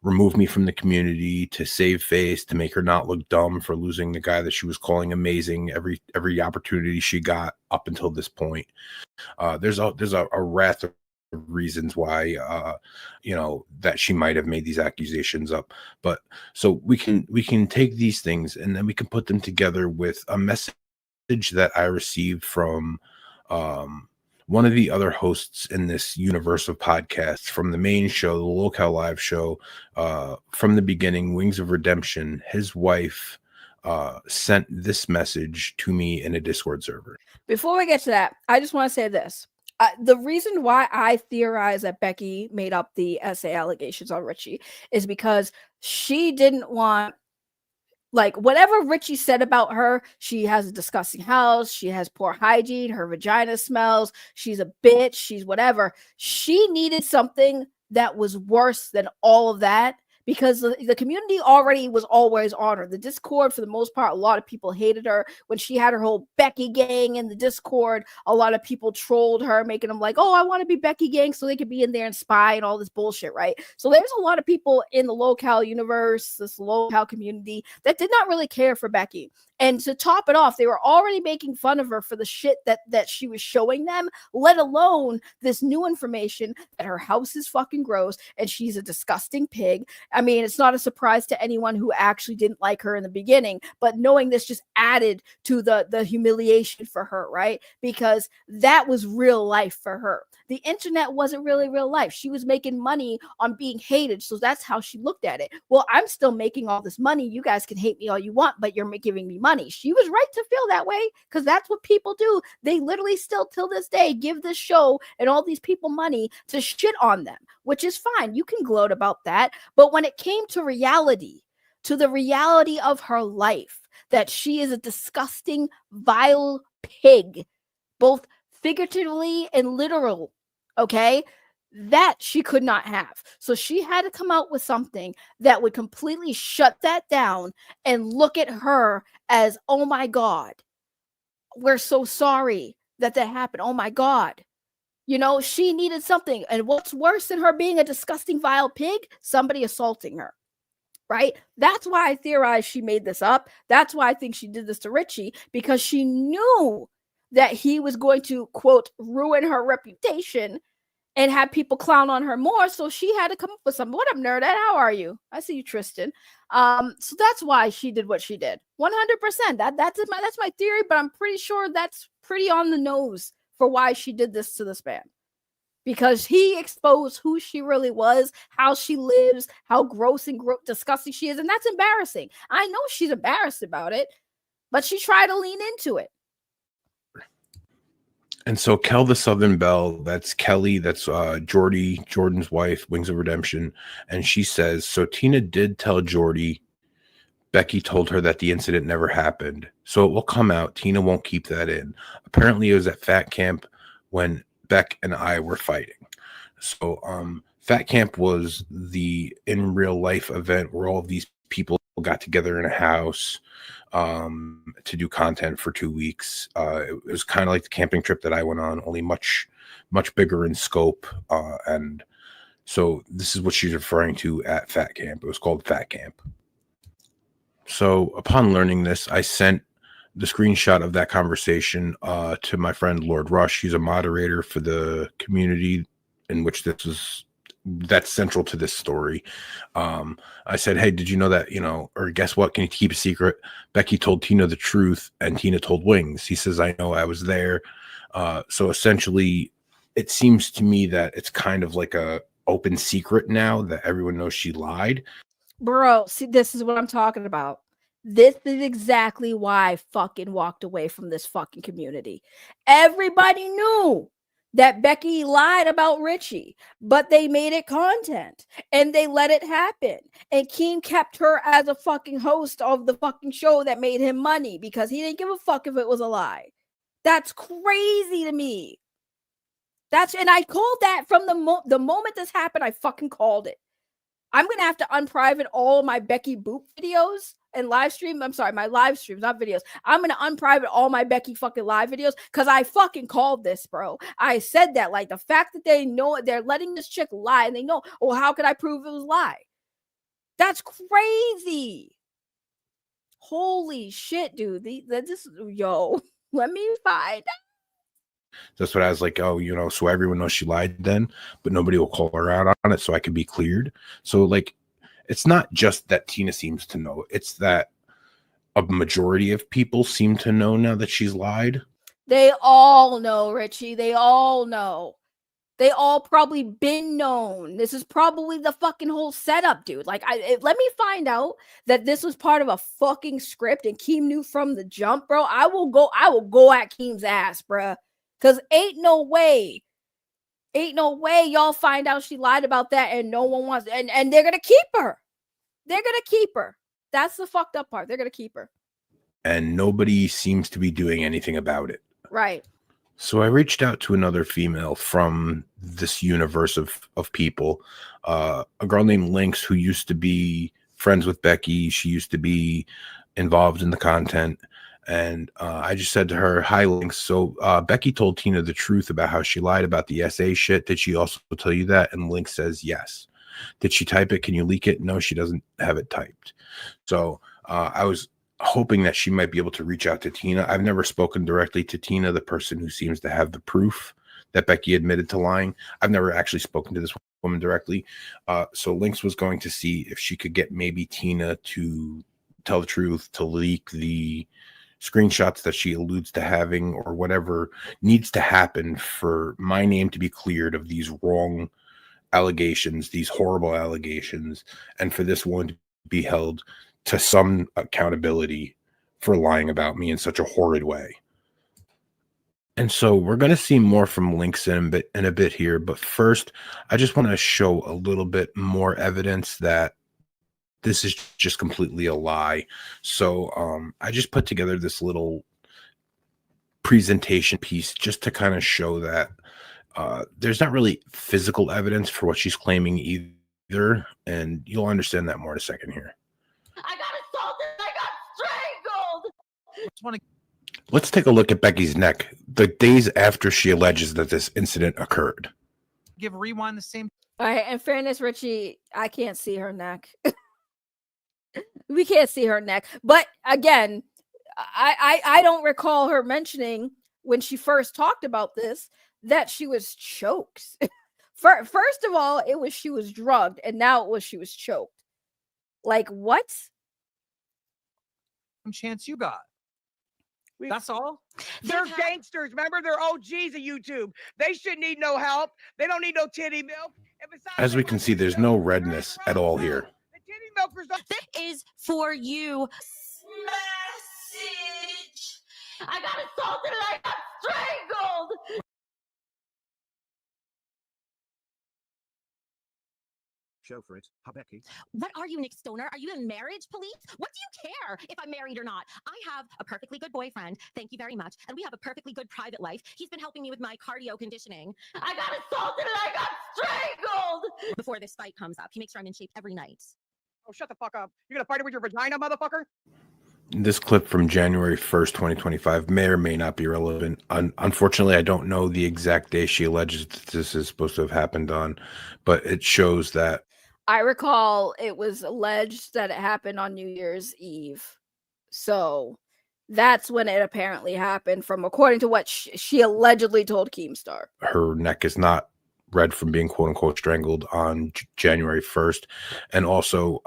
remove me from the community, to save face, to make her not look dumb for losing the guy that she was calling amazing every opportunity she got up until this point. There's a raft of reasons why that she might have made these accusations up. But so we can take these things and then we can put them together with a message that I received from one of the other hosts in this universe of podcasts from the main show, the Locale Live show, from the beginning, Wings of Redemption. His wife sent this message to me in a Discord server. Before we get to that, I just want to say this. The reason why I theorize that Becky made up the essay allegations on Richie is because she didn't want, like, whatever Richie said about her, she has a disgusting house, she has poor hygiene, her vagina smells, she's a bitch, she's whatever. She needed something that was worse than all of that because the community already was always on her. The Discord, for the most part, a lot of people hated her. When she had her whole Becky gang in the Discord, a lot of people trolled her, making them like, oh, I want to be Becky gang so they could be in there and spy and all this bullshit, right? So there's a lot of people in the Locale universe, this Locale community, that did not really care for Becky. And to top it off, they were already making fun of her for the shit that she was showing them, let alone this new information that her house is fucking gross and she's a disgusting pig. I mean, it's not a surprise to anyone who actually didn't like her in the beginning, but knowing this just added to the humiliation for her, right? Because that was real life for her. The internet wasn't really real life. She was making money on being hated, so that's how she looked at it. Well, I'm still making all this money. You guys can hate me all you want, but you're giving me money. She was right to feel that way because that's what people do. They literally still till this day give this show and all these people money to shit on them, which is fine. You can gloat about that. But when it came to reality, to the reality of her life, that she is a disgusting, vile pig, both figuratively and literal, okay? That she could not have. So she had to come out with something that would completely shut that down and look at her as, oh my God, we're so sorry that happened. Oh my God. You know, she needed something. And what's worse than her being a disgusting, vile pig? Somebody assaulting her. Right? That's why I theorize she made this up. That's why I think she did this to Richie, because she knew that he was going to, quote, ruin her reputation and have people clown on her more. So she had to come up with something. What up, Nerdette? How are you? I see you, Tristan. So that's why she did what she did. 100%. That's my theory, but I'm pretty sure that's pretty on the nose for why she did this to this man. Because he exposed who she really was, how she lives, how gross and disgusting she is. And that's embarrassing. I know she's embarrassed about it, but she tried to lean into it. And so Kel the Southern Belle, that's Kelly, that's Jordan's wife, Wings of Redemption. And she says, so Tina did tell Jordy, Becky told her that the incident never happened. So it will come out. Tina won't keep that in. Apparently it was at Fat Camp when Beck and I were fighting. So Fat Camp was the in real life event where all of these people got together in a house to do content for 2 weeks. It was kind of like the camping trip that I went on, only much bigger in scope. And so this is what she's referring to at Fat Camp. It was called Fat Camp. So upon learning this, I sent the screenshot of that conversation to my friend Lord Rush. He's a moderator for the community in which that's central to this story. I said, hey, did you know that, or guess what? Can you keep a secret? Becky told Tina the truth and Tina told Wings. He says, I know, I was there. So essentially it seems to me that it's kind of like a open secret now that everyone knows she lied. Bro, see, this is what I'm talking about. This is exactly why I fucking walked away from this fucking community. Everybody knew that Becky lied about Richie, but they made it content and they let it happen. And Keem kept her as a fucking host of the fucking show that made him money because he didn't give a fuck if it was a lie. That's crazy to me. And I called that from the moment this happened. I fucking called it. I'm going to have to unprivate all of my Becky Boop videos and live stream. I'm sorry, my live streams, not videos. I'm going to unprivate all my Becky fucking live videos because I fucking called this, bro. I said that. Like, the fact that they know they're letting this chick lie and they know, oh, how could I prove it was a lie? That's crazy. Holy shit, dude. Yo, let me find out. That's what I was like, oh, so everyone knows she lied then, but nobody will call her out on it so I could be cleared. So, like, it's not just that Tina seems to know. It's that a majority of people seem to know now that she's lied. They all know, Richie. They all know. They all probably been known. This is probably the fucking whole setup, dude. Like, let me find out that this was part of a fucking script and Keem knew from the jump, bro. I will go at Keem's ass, bro. Because ain't no way y'all find out she lied about that and no one wants and they're gonna keep her. They're gonna keep her. That's the fucked up part. They're gonna keep her. And nobody seems to be doing anything about it. Right. So I reached out to another female from this universe of people, a girl named Lynx who used to be friends with Becky. She used to be involved in the content. And I just said to her, hi, Lynx. So Becky told Tina the truth about how she lied about the SA shit. Did she also tell you that? And Lynx says, yes. Did she type it? Can you leak it? No, she doesn't have it typed. So I was hoping that she might be able to reach out to Tina. I've never spoken directly to Tina, the person who seems to have the proof that Becky admitted to lying. I've never actually spoken to this woman directly. So Lynx was going to see if she could get maybe Tina to tell the truth, to leak the screenshots that she alludes to having or whatever needs to happen for my name to be cleared of these wrong allegations, these horrible allegations, and for this one to be held to some accountability for lying about me in such a horrid way. And so we're going to see more from Lynx in a bit here, but first I just want to show a little bit more evidence that this is just completely a lie. So I just put together this little presentation piece just to kind of show that there's not really physical evidence for what she's claiming either. And you'll understand that more in a second here. I got assaulted. I got strangled. Let's take a look at Becky's neck the days after she alleges that this incident occurred. Give rewind the same. All right. In fairness, Richie, I can't see her neck. We can't see her neck. But again, I don't recall her mentioning when she first talked about this that she was choked. First of all, it was she was drugged, and now it was she was choked. Like, what? Chance you got. That's all. They're gangsters. Remember, they're OGs of YouTube. They shouldn't need no help. They don't need no titty milk. As we can see, there's no redness at all here. This is for you. Message. I got assaulted and I got strangled. show for it, huh, Becky? What are you, Nick Stoner? Are you in marriage police? What do you care if I'm married or not? I have a perfectly good boyfriend. Thank you very much. And we have a perfectly good private life. He's been helping me with my cardio conditioning. I got assaulted and I got strangled. Before this fight comes up, he makes sure I'm in shape every night. Oh, shut the fuck up. You're going to fight it with your vagina, motherfucker? This clip from January 1st, 2025 may or may not be relevant. Unfortunately, I don't know the exact day she alleges that this is supposed to have happened on, but it shows that. I recall it was alleged that it happened on New Year's Eve. So that's when it apparently happened, from according to what she allegedly told Keemstar. Her neck is not red from being quote unquote strangled on January 1st. And also,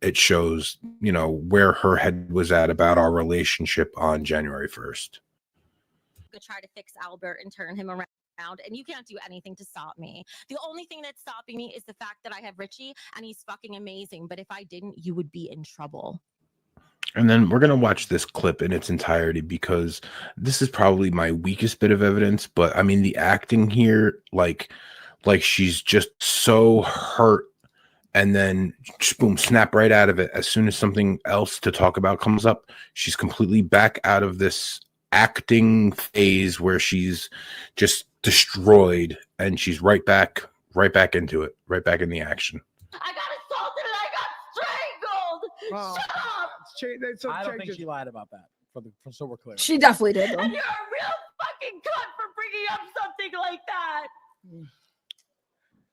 it shows, where her head was at about our relationship on January 1st. To try to fix Albert and turn him around, and you can't do anything to stop me. The only thing that's stopping me is the fact that I have Richie and he's fucking amazing. But if I didn't, you would be in trouble. And then we're going to watch this clip in its entirety because this is probably my weakest bit of evidence. But I mean, the acting here, like she's just so hurt. And then, boom, snap right out of it. As soon as something else to talk about comes up, she's completely back out of this acting phase where she's just destroyed, and she's right back into it, right back in the action. I got assaulted and I got strangled. Shut up. I don't think she lied about that. So we're clear. She definitely did. And you're a real fucking cunt for bringing up something like that.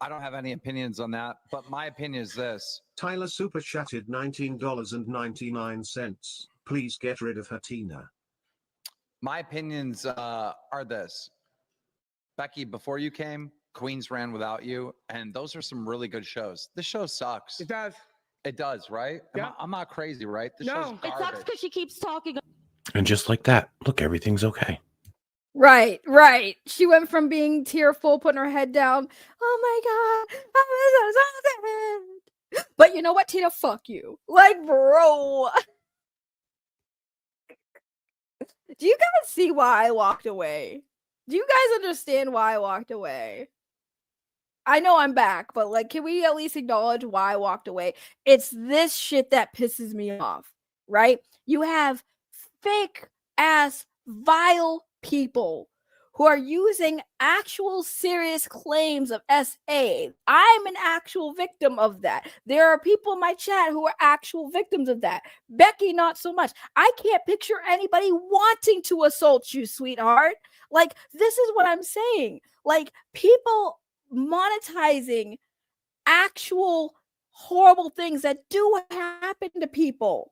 I don't have any opinions on that, but my opinion is this. Tyler super chatted $19.99. Please get rid of her, Tina. My opinions are this. Becky, before you came, Queens ran without you, and those are some really good shows. This show sucks. It does. It does, right? Yeah. I'm not crazy, right? This No. show's It sucks garbage. because she keeps talking. And just like that, look, everything's okay. Right. She went from being tearful, putting her head down. Oh my God, I'm so sad. But you know what, Tina? Fuck you. Like, bro. Do you guys see why I walked away? Do you guys understand why I walked away? I know I'm back, but like, can we at least acknowledge why I walked away? It's this shit that pisses me off, right? You have fake ass, vile people who are using actual serious claims of SA. I'm an actual victim of that. There are people in my chat who are actual victims of that. Becky, not so much. I can't picture anybody wanting to assault you, sweetheart. Like, this is what I'm saying. Like, people monetizing actual horrible things that do happen to people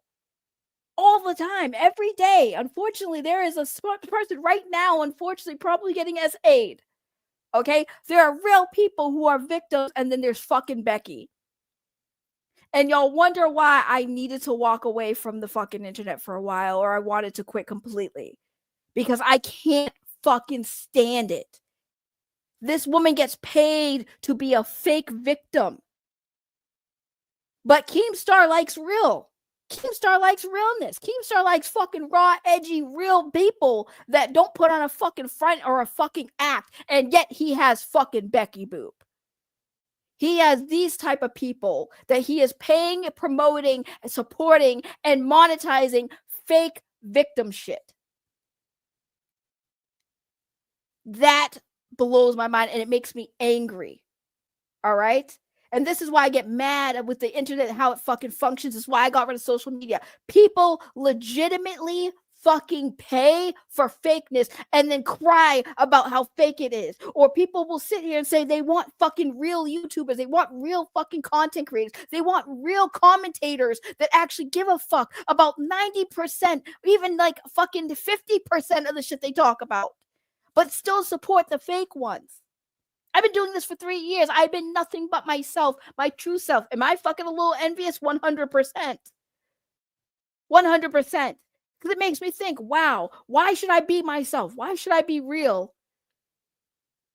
all the time, every day. Unfortunately, there is a person right now, unfortunately, probably getting SA'd. Okay? There are real people who are victims, and then there's fucking Becky. And y'all wonder why I needed to walk away from the fucking internet for a while, or I wanted to quit completely. Because I can't fucking stand it. This woman gets paid to be a fake victim. But Keemstar likes real. Keemstar likes realness. Keemstar likes fucking raw, edgy, real people that don't put on a fucking front or a fucking act. And yet he has fucking Becky Boop. He has these type of people that he is paying, promoting, supporting, and monetizing fake victim shit. That blows my mind, and it makes me angry. All right? And this is why I get mad with the internet and how it fucking functions. This is why I got rid of social media. People legitimately fucking pay for fakeness and then cry about how fake it is. Or people will sit here and say they want fucking real YouTubers. They want real fucking content creators. They want real commentators that actually give a fuck about 90%, even like fucking 50% of the shit they talk about, but still support the fake ones. I've been doing this for 3 years. I've been nothing but myself, my true self. Am I fucking a little envious? 100%. 100%. Because it makes me think, wow, why should I be myself? Why should I be real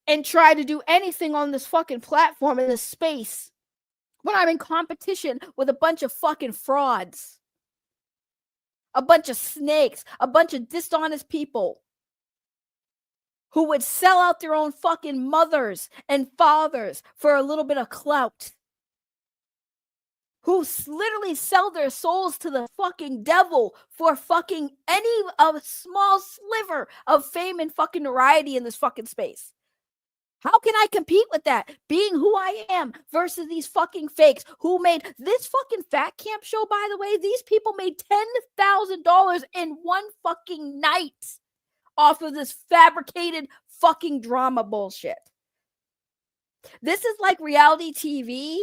and try to do anything on this fucking platform in this space when I'm in competition with a bunch of fucking frauds, a bunch of snakes, a bunch of dishonest people who would sell out their own fucking mothers and fathers for a little bit of clout? who literally sell their souls to the fucking devil for fucking any of small sliver of fame and fucking notoriety in this fucking space. How can I compete with that? Being who I am versus these fucking fakes who made this fucking fat camp show, by the way, these people made $10,000 in one fucking night off of this fabricated fucking drama bullshit. This is like reality TV.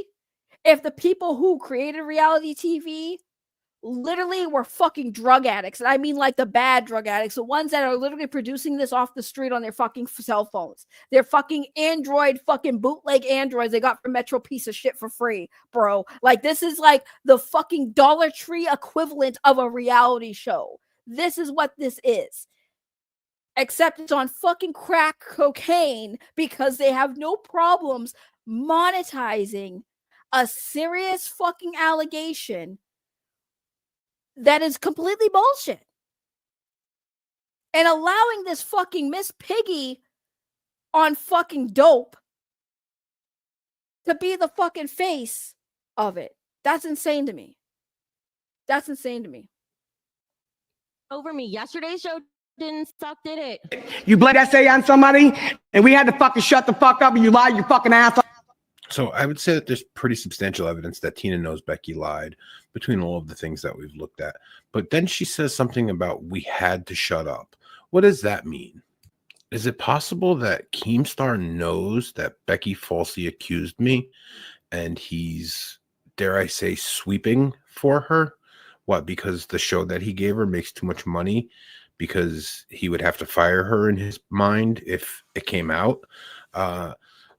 If the people who created reality TV literally were fucking drug addicts, and I mean like the bad drug addicts, the ones that are literally producing this off the street on their fucking cell phones. They're fucking Android, fucking bootleg Androids they got from Metro piece of shit for free, bro. Like, this is like the fucking Dollar Tree equivalent of a reality show. This is what this is. Except it's on fucking crack cocaine because they have no problems monetizing a serious fucking allegation that is completely bullshit. And allowing this fucking Miss Piggy on fucking dope to be the fucking face of it. That's insane to me. That's insane to me. Over me. Yesterday's show didn't suck, did it? You blame that say on somebody, and we had to fucking shut the fuck up, and you lied, you fucking asshole. So I would say that there's pretty substantial evidence that Tina knows Becky lied between all of the things that we've looked at. But then she says something about we had to shut up. What does that mean? Is it possible that Keemstar knows that Becky falsely accused me and he's, dare I say, sweeping for her? What, because the show that he gave her makes too much money? Because he would have to fire her in his mind if it came out?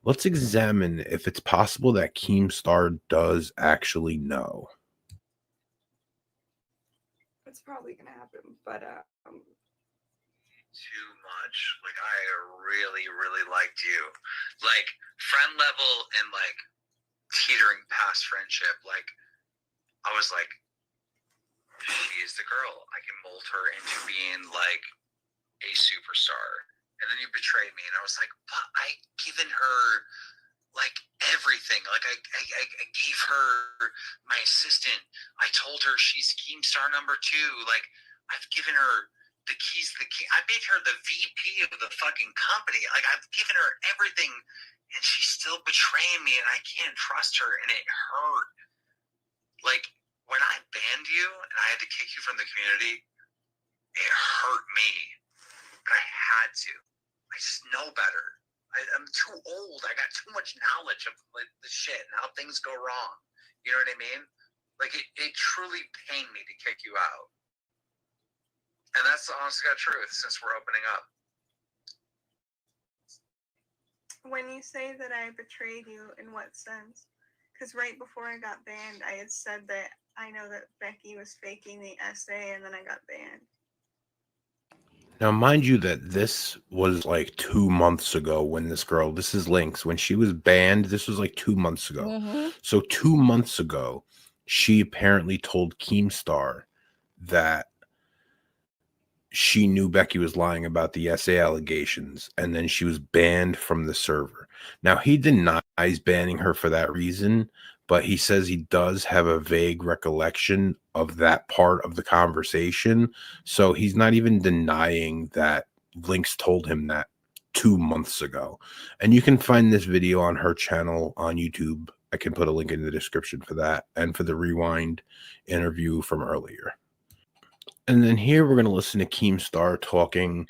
Let's examine if it's possible that Keemstar does actually know. It's probably gonna happen, but too much. Like, I really, really liked you. Like, friend level and like teetering past friendship. Like, I was like, she is the girl. I can mold her into being like a superstar. And then you betrayed me, and I was like, but I given her like everything. Like, I gave her my assistant. I told her she's Keemstar #2. Like, I've given her the keys to the key. I made her the VP of the fucking company. Like, I've given her everything, and she's still betraying me, and I can't trust her, and it hurt. Like, when I banned you and I had to kick you from the community, it hurt me, but I had to. I just know better. I'm too old. I got too much knowledge of like the shit and how things go wrong. You know what I mean? Like, it truly pained me to kick you out. And that's the honest to God truth since we're opening up. when you say that I betrayed you, in what sense? Because right before I got banned, I had said that I know that Becky was faking the essay, and then I got banned. Now, mind you that this was like 2 months ago when this is Lynx, when she was banned, this was like 2 months ago. Mm-hmm. So 2 months ago, she apparently told Keemstar that she knew Becky was lying about the essay allegations, and then she was banned from the server. Now, he denies banning her for that reason, but he says he does have a vague recollection of that part of the conversation. So he's not even denying that Lynx told him that 2 months ago. And you can find this video on her channel on YouTube. I can put a link in the description for that and for the rewind interview from earlier. And then here we're going to listen to Keemstar talking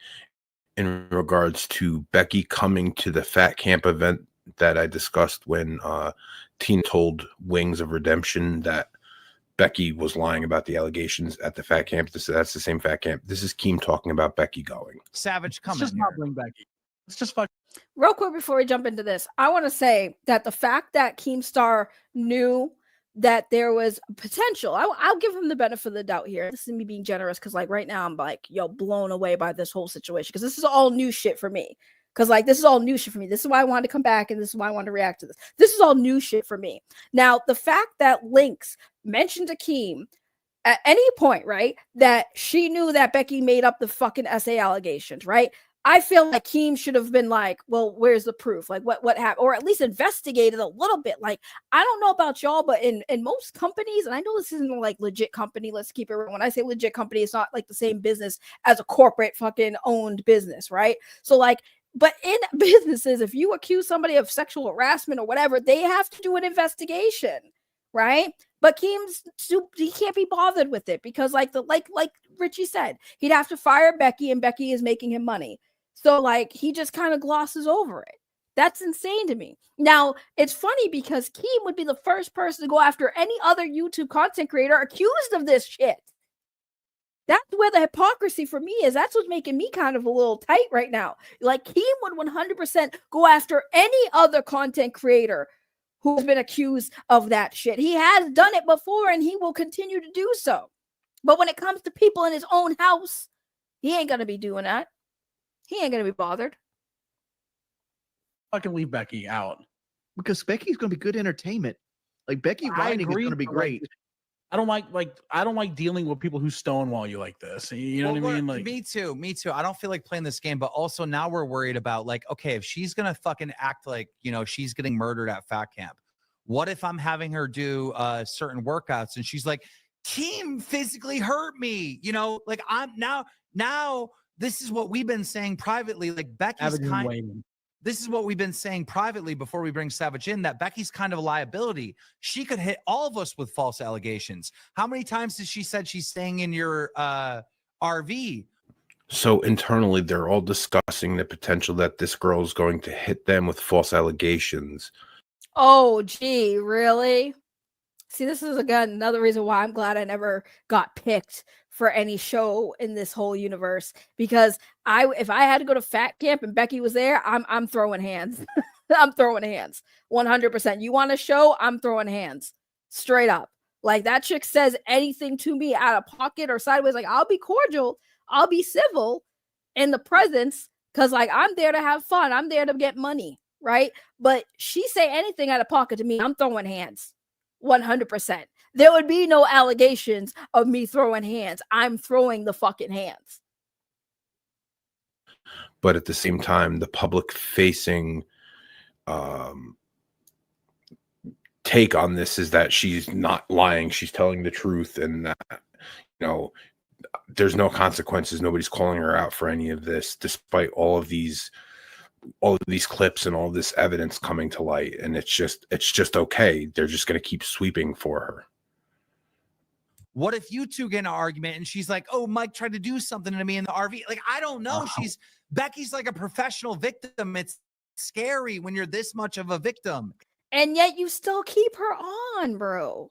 in regards to Becky coming to the Fat Camp event that I discussed when Tina told Wings of Redemption that Becky was lying about the allegations at the Fat Camp. That's the same Fat Camp. This is Keem talking about Becky going. Savage, come Let's just not bring Becky. Let's just fuck. Real quick before we jump into this, I want to say that the fact that Keemstar knew that there was potential, I'll give him the benefit of the doubt here. This is me being generous because, like, right now I'm like, blown away by this whole situation because this is all new shit for me. Because, like, this is all new shit for me. This is why I wanted to come back, and this is why I wanted to react to this. This is all new shit for me. Now, the fact that Lynx mentioned to Keem at any point, right, that she knew that Becky made up the fucking essay allegations, right? I feel like Keem should have been like, well, where's the proof? Like what happened? Or at least investigated a little bit. Like, I don't know about y'all, but in most companies, and I know this isn't like legit company, let's keep it real. When I say legit company, it's not like the same business as a corporate fucking owned business, right? So like, but in businesses, if you accuse somebody of sexual harassment or whatever, they have to do an investigation, right? But he can't be bothered with it because like Richie said, he'd have to fire Becky, and Becky is making him money. So like he just kind of glosses over it. That's insane to me. Now, it's funny because Keem would be the first person to go after any other YouTube content creator accused of this shit. That's where the hypocrisy for me is. That's what's making me kind of a little tight right now. Like Keem would 100% go after any other content creator who's been accused of that shit. He has done it before and he will continue to do so. But when it comes to people in his own house, he ain't going to be doing that. He ain't going to be bothered. Fucking leave Becky out. Because Becky's going to be good entertainment. Like Becky whining is going to be great. I don't like dealing with people who stonewall you like this. You know what I mean? Like me too. I don't feel like playing this game, but also now we're worried about like, okay, if she's gonna fucking act like, you know, she's getting murdered at fat camp, what if I'm having her do certain workouts and she's like, Keem physically hurt me, you know, like I'm now this is what we've been saying privately, like Becky's this is what we've been saying privately before we bring Savage in, that Becky's kind of a liability. She could hit all of us with false allegations. How many times has she said she's staying in your RV? So internally, they're all discussing the potential that this girl is going to hit them with false allegations. Oh, gee, really? See, this is again another reason why I'm glad I never got picked for any show in this whole universe, because if I had to go to fat camp and Becky was there, I'm throwing hands. I'm throwing hands 100%. You want a show? I'm throwing hands straight up. Like that chick says anything to me out of pocket or sideways, like I'll be cordial, I'll be civil in the presence, because like I'm there to have fun, I'm there to get money, right? But she say anything out of pocket to me, I'm throwing hands 100%. There would be no allegations of me throwing hands. I'm throwing the fucking hands. But at the same time, the public facing take on this is that she's not lying. She's telling the truth, and that, you know, there's no consequences. Nobody's calling her out for any of this, despite all of these clips and all this evidence coming to light. And it's just okay. They're just going to keep sweeping for her. What if you two get in an argument and she's like, oh, Mike tried to do something to me in the RV? Like, I don't know. Becky's like a professional victim. It's scary when you're this much of a victim. And yet you still keep her on, bro.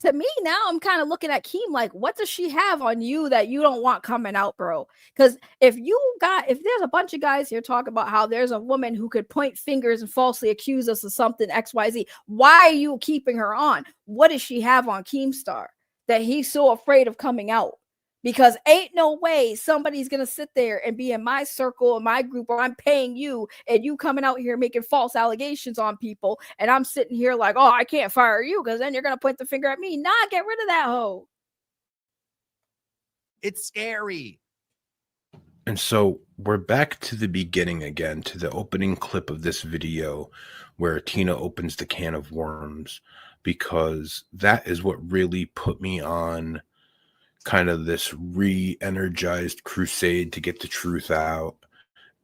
To me, now I'm kind of looking at Keem like, what does she have on you that you don't want coming out, bro? Because if there's a bunch of guys here talking about how there's a woman who could point fingers and falsely accuse us of something XYZ, why are you keeping her on? What does she have on Keemstar that he's so afraid of coming out? Because ain't no way somebody's going to sit there and be in my circle, in my group, or I'm paying you, and you coming out here making false allegations on people, and I'm sitting here like, oh, I can't fire you because then you're going to point the finger at me. Nah, get rid of that hoe. It's scary. And so we're back to the beginning again, to the opening clip of this video where Tina opens the can of worms, because that is what really put me on kind of this re-energized crusade to get the truth out,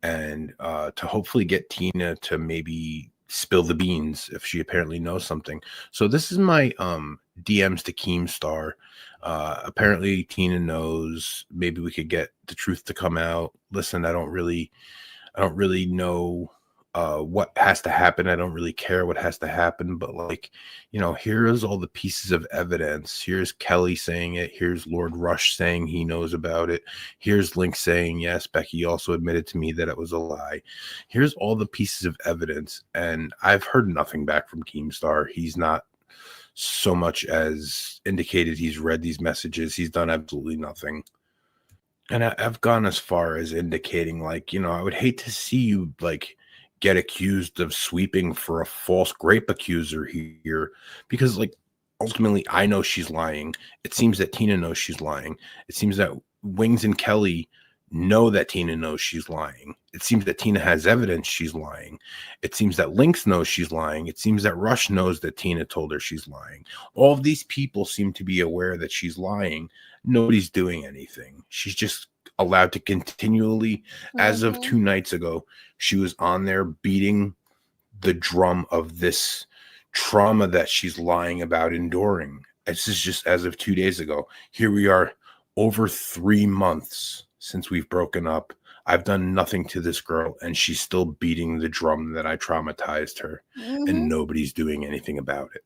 and to hopefully get Tina to maybe spill the beans if she apparently knows something. So this is my DMs to Keemstar. Apparently Tina knows. Maybe we could get the truth to come out. Listen, I don't really know what has to happen. I don't really care what has to happen, but like, you know, here's all the pieces of evidence. Here's Kelly saying it. Here's Lord Rush saying he knows about it. Here's Link saying, yes, Becky also admitted to me that it was a lie. Here's all the pieces of evidence. And I've heard nothing back from Keemstar. He's not so much as indicated he's read these messages. He's done absolutely nothing. And I've gone as far as indicating, like, you know, I would hate to see you like get accused of sweeping for a false grape accuser here, because like ultimately I know she's lying. It seems that Tina knows she's lying. It seems that Wings and Kelly know that Tina knows she's lying. It seems that Tina has evidence she's lying. It seems that Lynx knows she's lying. It seems that Rush knows that Tina told her she's lying. All of these people seem to be aware that she's lying. Nobody's doing anything. She's just allowed to continually, as of 2 nights ago, she was on there beating the drum of this trauma that she's lying about enduring. This is just as of 2 days ago. Here we are, over 3 months since we've broken up. I've done nothing to this girl, and she's still beating the drum that I traumatized her, and nobody's doing anything about it.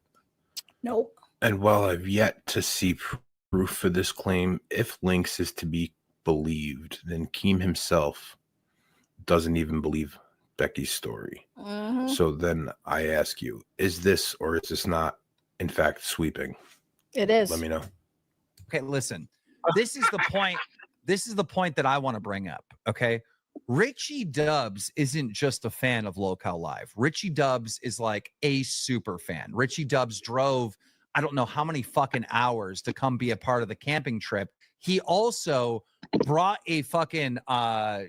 Nope. And while I've yet to see proof for this claim, if Lynx is to be believed, then Keem himself doesn't even believe Becky's story. So then I ask you, is this or is this not, in fact, sweeping? It is. Let me know. Okay, listen. This is the point. This is the point that I want to bring up. Okay. Richie Dubs isn't just a fan of Locale Live. Richie Dubs is like a super fan. Richie Dubs drove, I don't know how many fucking hours to come be a part of the camping trip. He also brought a fucking, a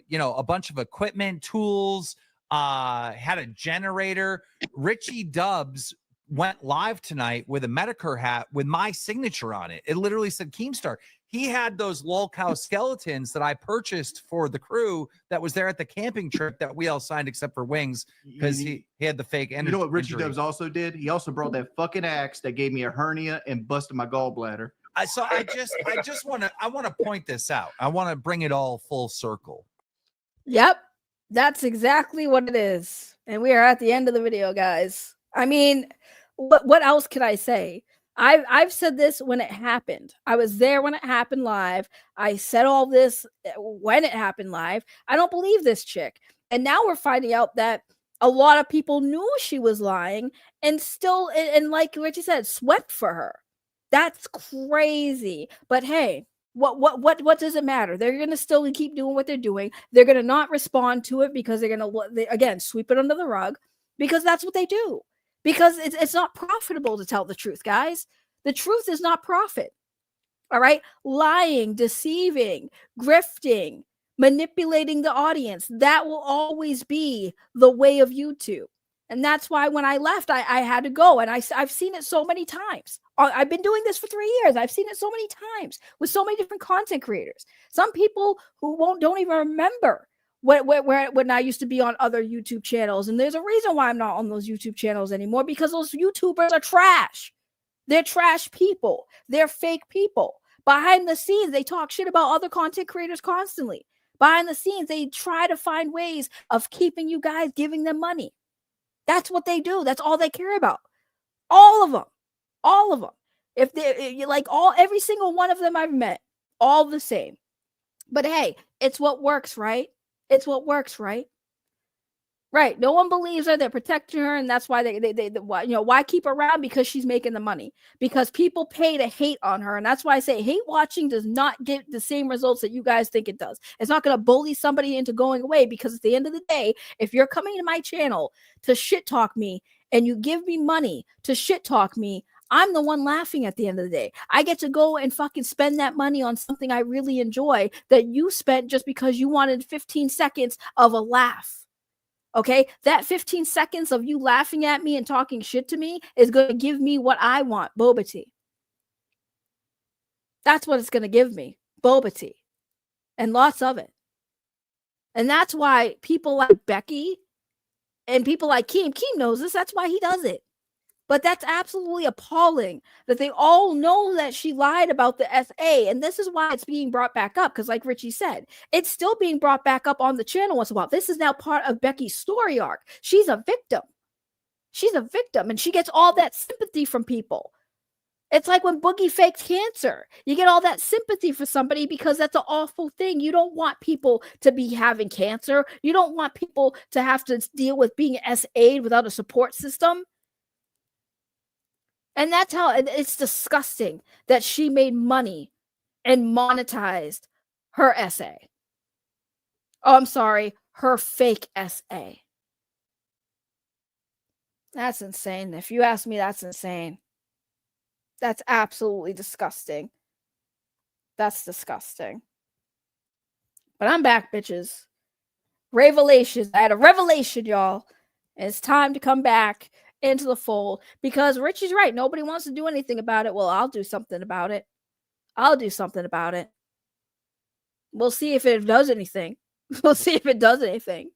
bunch of equipment, tools, had a generator. Richie Dubs went live tonight with a Medicare hat with my signature on it. It literally said Keemstar. He had those lolcow skeletons that I purchased for the crew that was there at the camping trip that we all signed except for Wings because he had the fake energy. You know what Richie injury. Dubs also did? He also brought that fucking axe that gave me a hernia and busted my gallbladder. I want to point this out. I want to bring it all full circle. Yep. That's exactly what it is. And we are at the end of the video, guys. I mean, what else could I say? I've said this when it happened. I was there when it happened live. I said all this when it happened live. I don't believe this chick. And now we're finding out that a lot of people knew she was lying and still, and like Richie said, swept for her. That's crazy. But hey, what does it matter? They're going to still keep doing what they're doing. They're going to not respond to it because they're going to, again, sweep it under the rug because that's what they do. Because it's not profitable to tell the truth, guys. The truth is not profit. All right? Lying, deceiving, grifting, manipulating the audience. That will always be the way of YouTube. And that's why when I left, I had to go. And I've seen it so many times. I've been doing this for 3 years. I've seen it so many times with so many different content creators. Some people who don't even remember when I used to be on other YouTube channels. And there's a reason why I'm not on those YouTube channels anymore, because those YouTubers are trash. They're trash people. They're fake people. Behind the scenes, they talk shit about other content creators constantly. Behind the scenes, they try to find ways of keeping you guys, giving them money. That's what they do. That's all they care about. All of them. All of them. If they like every single one of them I've met, all the same. But hey, it's what works, right? It's what works, right? Right. No one believes her. They're protecting her, and that's why why keep her around? Because she's making the money. Because people pay to hate on her, and that's why I say hate watching does not get the same results that you guys think it does. It's not going to bully somebody into going away, because at the end of the day, if you're coming to my channel to shit talk me and you give me money to shit talk me, I'm the one laughing at the end of the day. I get to go and fucking spend that money on something I really enjoy that you spent just because you wanted 15 seconds of a laugh. Okay? That 15 seconds of you laughing at me and talking shit to me is going to give me what I want, boba tea. That's what it's going to give me, boba tea. And lots of it. And that's why people like Becky and people like Keem knows this. That's why he does it. But that's absolutely appalling that they all know that she lied about the SA. And this is why it's being brought back up. Because like Richie said, it's still being brought back up on the channel once in a while. This is now part of Becky's story arc. She's a victim. She's a victim. And she gets all that sympathy from people. It's like when Boogie faked cancer. You get all that sympathy for somebody because that's an awful thing. You don't want people to be having cancer. You don't want people to have to deal with being SA'd without a support system. And that's how it's disgusting that she made money and monetized her essay. Oh, I'm sorry, her fake essay. That's insane. If you ask me, that's insane. That's absolutely disgusting. That's disgusting. But I'm back, bitches. Revelations. I had a revelation, y'all. And it's time to come back into the fold because Richie's right. Nobody wants to do anything about it. Well, I'll do something about it. I'll do something about it. We'll see if it does anything. We'll see if it does anything.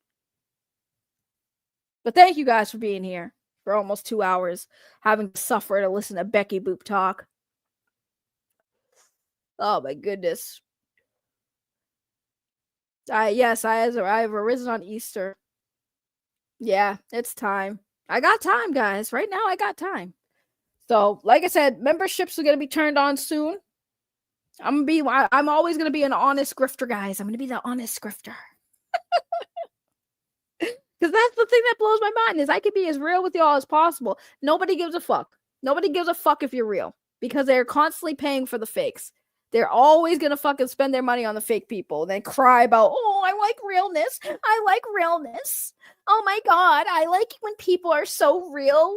But thank you guys for being here for almost 2 hours, having to suffer to listen to Becky Boop talk. Oh my goodness. Yes, I have arisen on Easter. Yeah, it's time. I got time, guys. Right now, I got time. So, like I said, memberships are going to be turned on soon. I'm always going to be an honest grifter, guys. I'm going to be the honest grifter. Because that's the thing that blows my mind is I can be as real with y'all as possible. Nobody gives a fuck. Nobody gives a fuck if you're real because they're constantly paying for the fakes. They're always going to fucking spend their money on the fake people and then cry about, oh, I like realness. I like realness. Oh my God, I like when people are so real.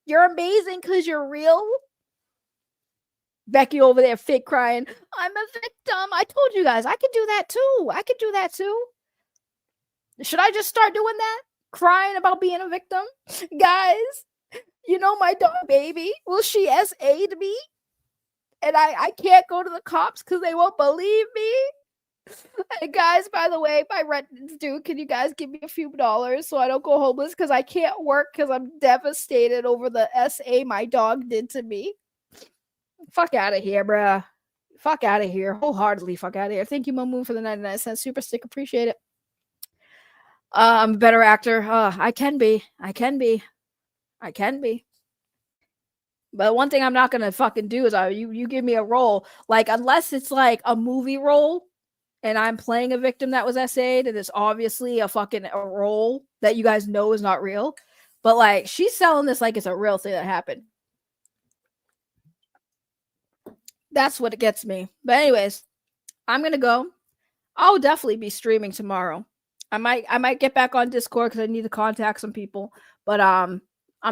You're amazing because you're real. Becky over there fake crying. I'm a victim. I told you guys I could do that too. I could do that too. Should I just start doing that? Crying about being a victim? Guys, you know my dog baby. Will she SA'd me? And I can't go to the cops because they won't believe me. And guys, by the way, my rent is due. Can you guys give me a few dollars so I don't go homeless? Because I can't work because I'm devastated over the SA my dog did to me. Fuck out of here, bruh. Fuck out of here. Wholeheartedly fuck out of here. Thank you, Moon, for the 99-cent super stick. Appreciate it. I'm a better actor. I can be. But one thing I'm not gonna fucking do is you give me a role, like unless it's like a movie role and I'm playing a victim that was SA'd and it's obviously a role that you guys know is not real. But like she's selling this like it's a real thing that happened. That's what it gets me. But anyways, I'm gonna go. I'll definitely be streaming tomorrow. I might get back on Discord because I need to contact some people. But I'm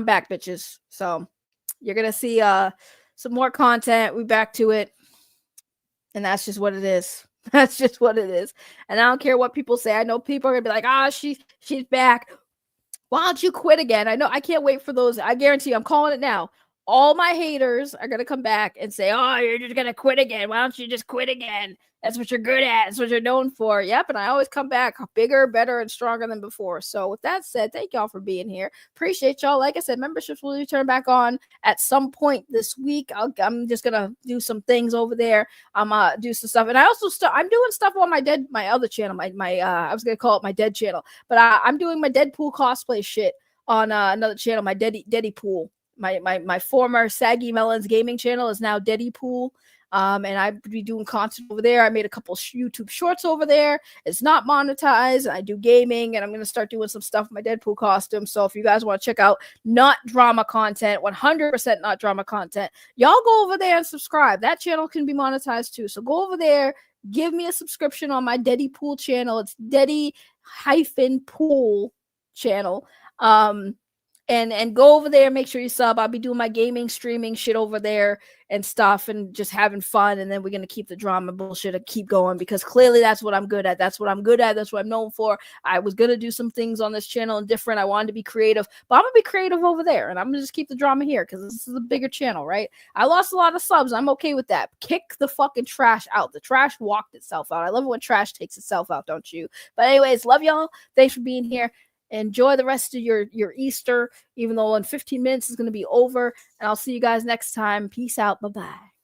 back, bitches. So you're gonna see some more content. We back to it. And that's just what it is. That's just what it is. And I don't care what people say. I know people are gonna be like, she's back. Why don't you quit again? I know I can't wait for those. I guarantee you, I'm calling it now. All my haters are gonna come back and say, oh, you're just gonna quit again. Why don't you just quit again? That's what you're good at. That's what you're known for. Yep. And I always come back bigger, better, and stronger than before. So with that said, thank y'all for being here. Appreciate y'all. Like I said, memberships will return back on at some point this week. I'm just gonna do some things over there. I'm do some stuff. And I also I'm doing stuff on my other channel, my I was gonna call it my dead channel, but I'm doing my Deadpool cosplay shit on another channel, my Deadpool. My former Saggy Melons gaming channel is now Deadpool. And I'd be doing content over there. I made a couple YouTube shorts over there. It's not monetized. I do gaming, and I'm going to start doing some stuff with my Deadpool costume. So if you guys want to check out not drama content, 100% not drama content, y'all go over there and subscribe. That channel can be monetized too. So go over there, give me a subscription on my Deadpool channel. It's Deddy-Pool channel. And go over there, make sure you sub. I'll be doing my gaming, streaming shit over there and stuff and just having fun. And then we're going to keep the drama bullshit and keep going because clearly that's what I'm good at. That's what I'm good at. That's what I'm known for. I was going to do some things on this channel and different. I wanted to be creative, but I'm going to be creative over there. And I'm going to just keep the drama here because this is a bigger channel, right? I lost a lot of subs. I'm okay with that. Kick the fucking trash out. The trash walked itself out. I love it when trash takes itself out, don't you? But anyways, love y'all. Thanks for being here. Enjoy the rest of your Easter, even though in 15 minutes is going to be over. And I'll see you guys next time. Peace out. Bye-bye.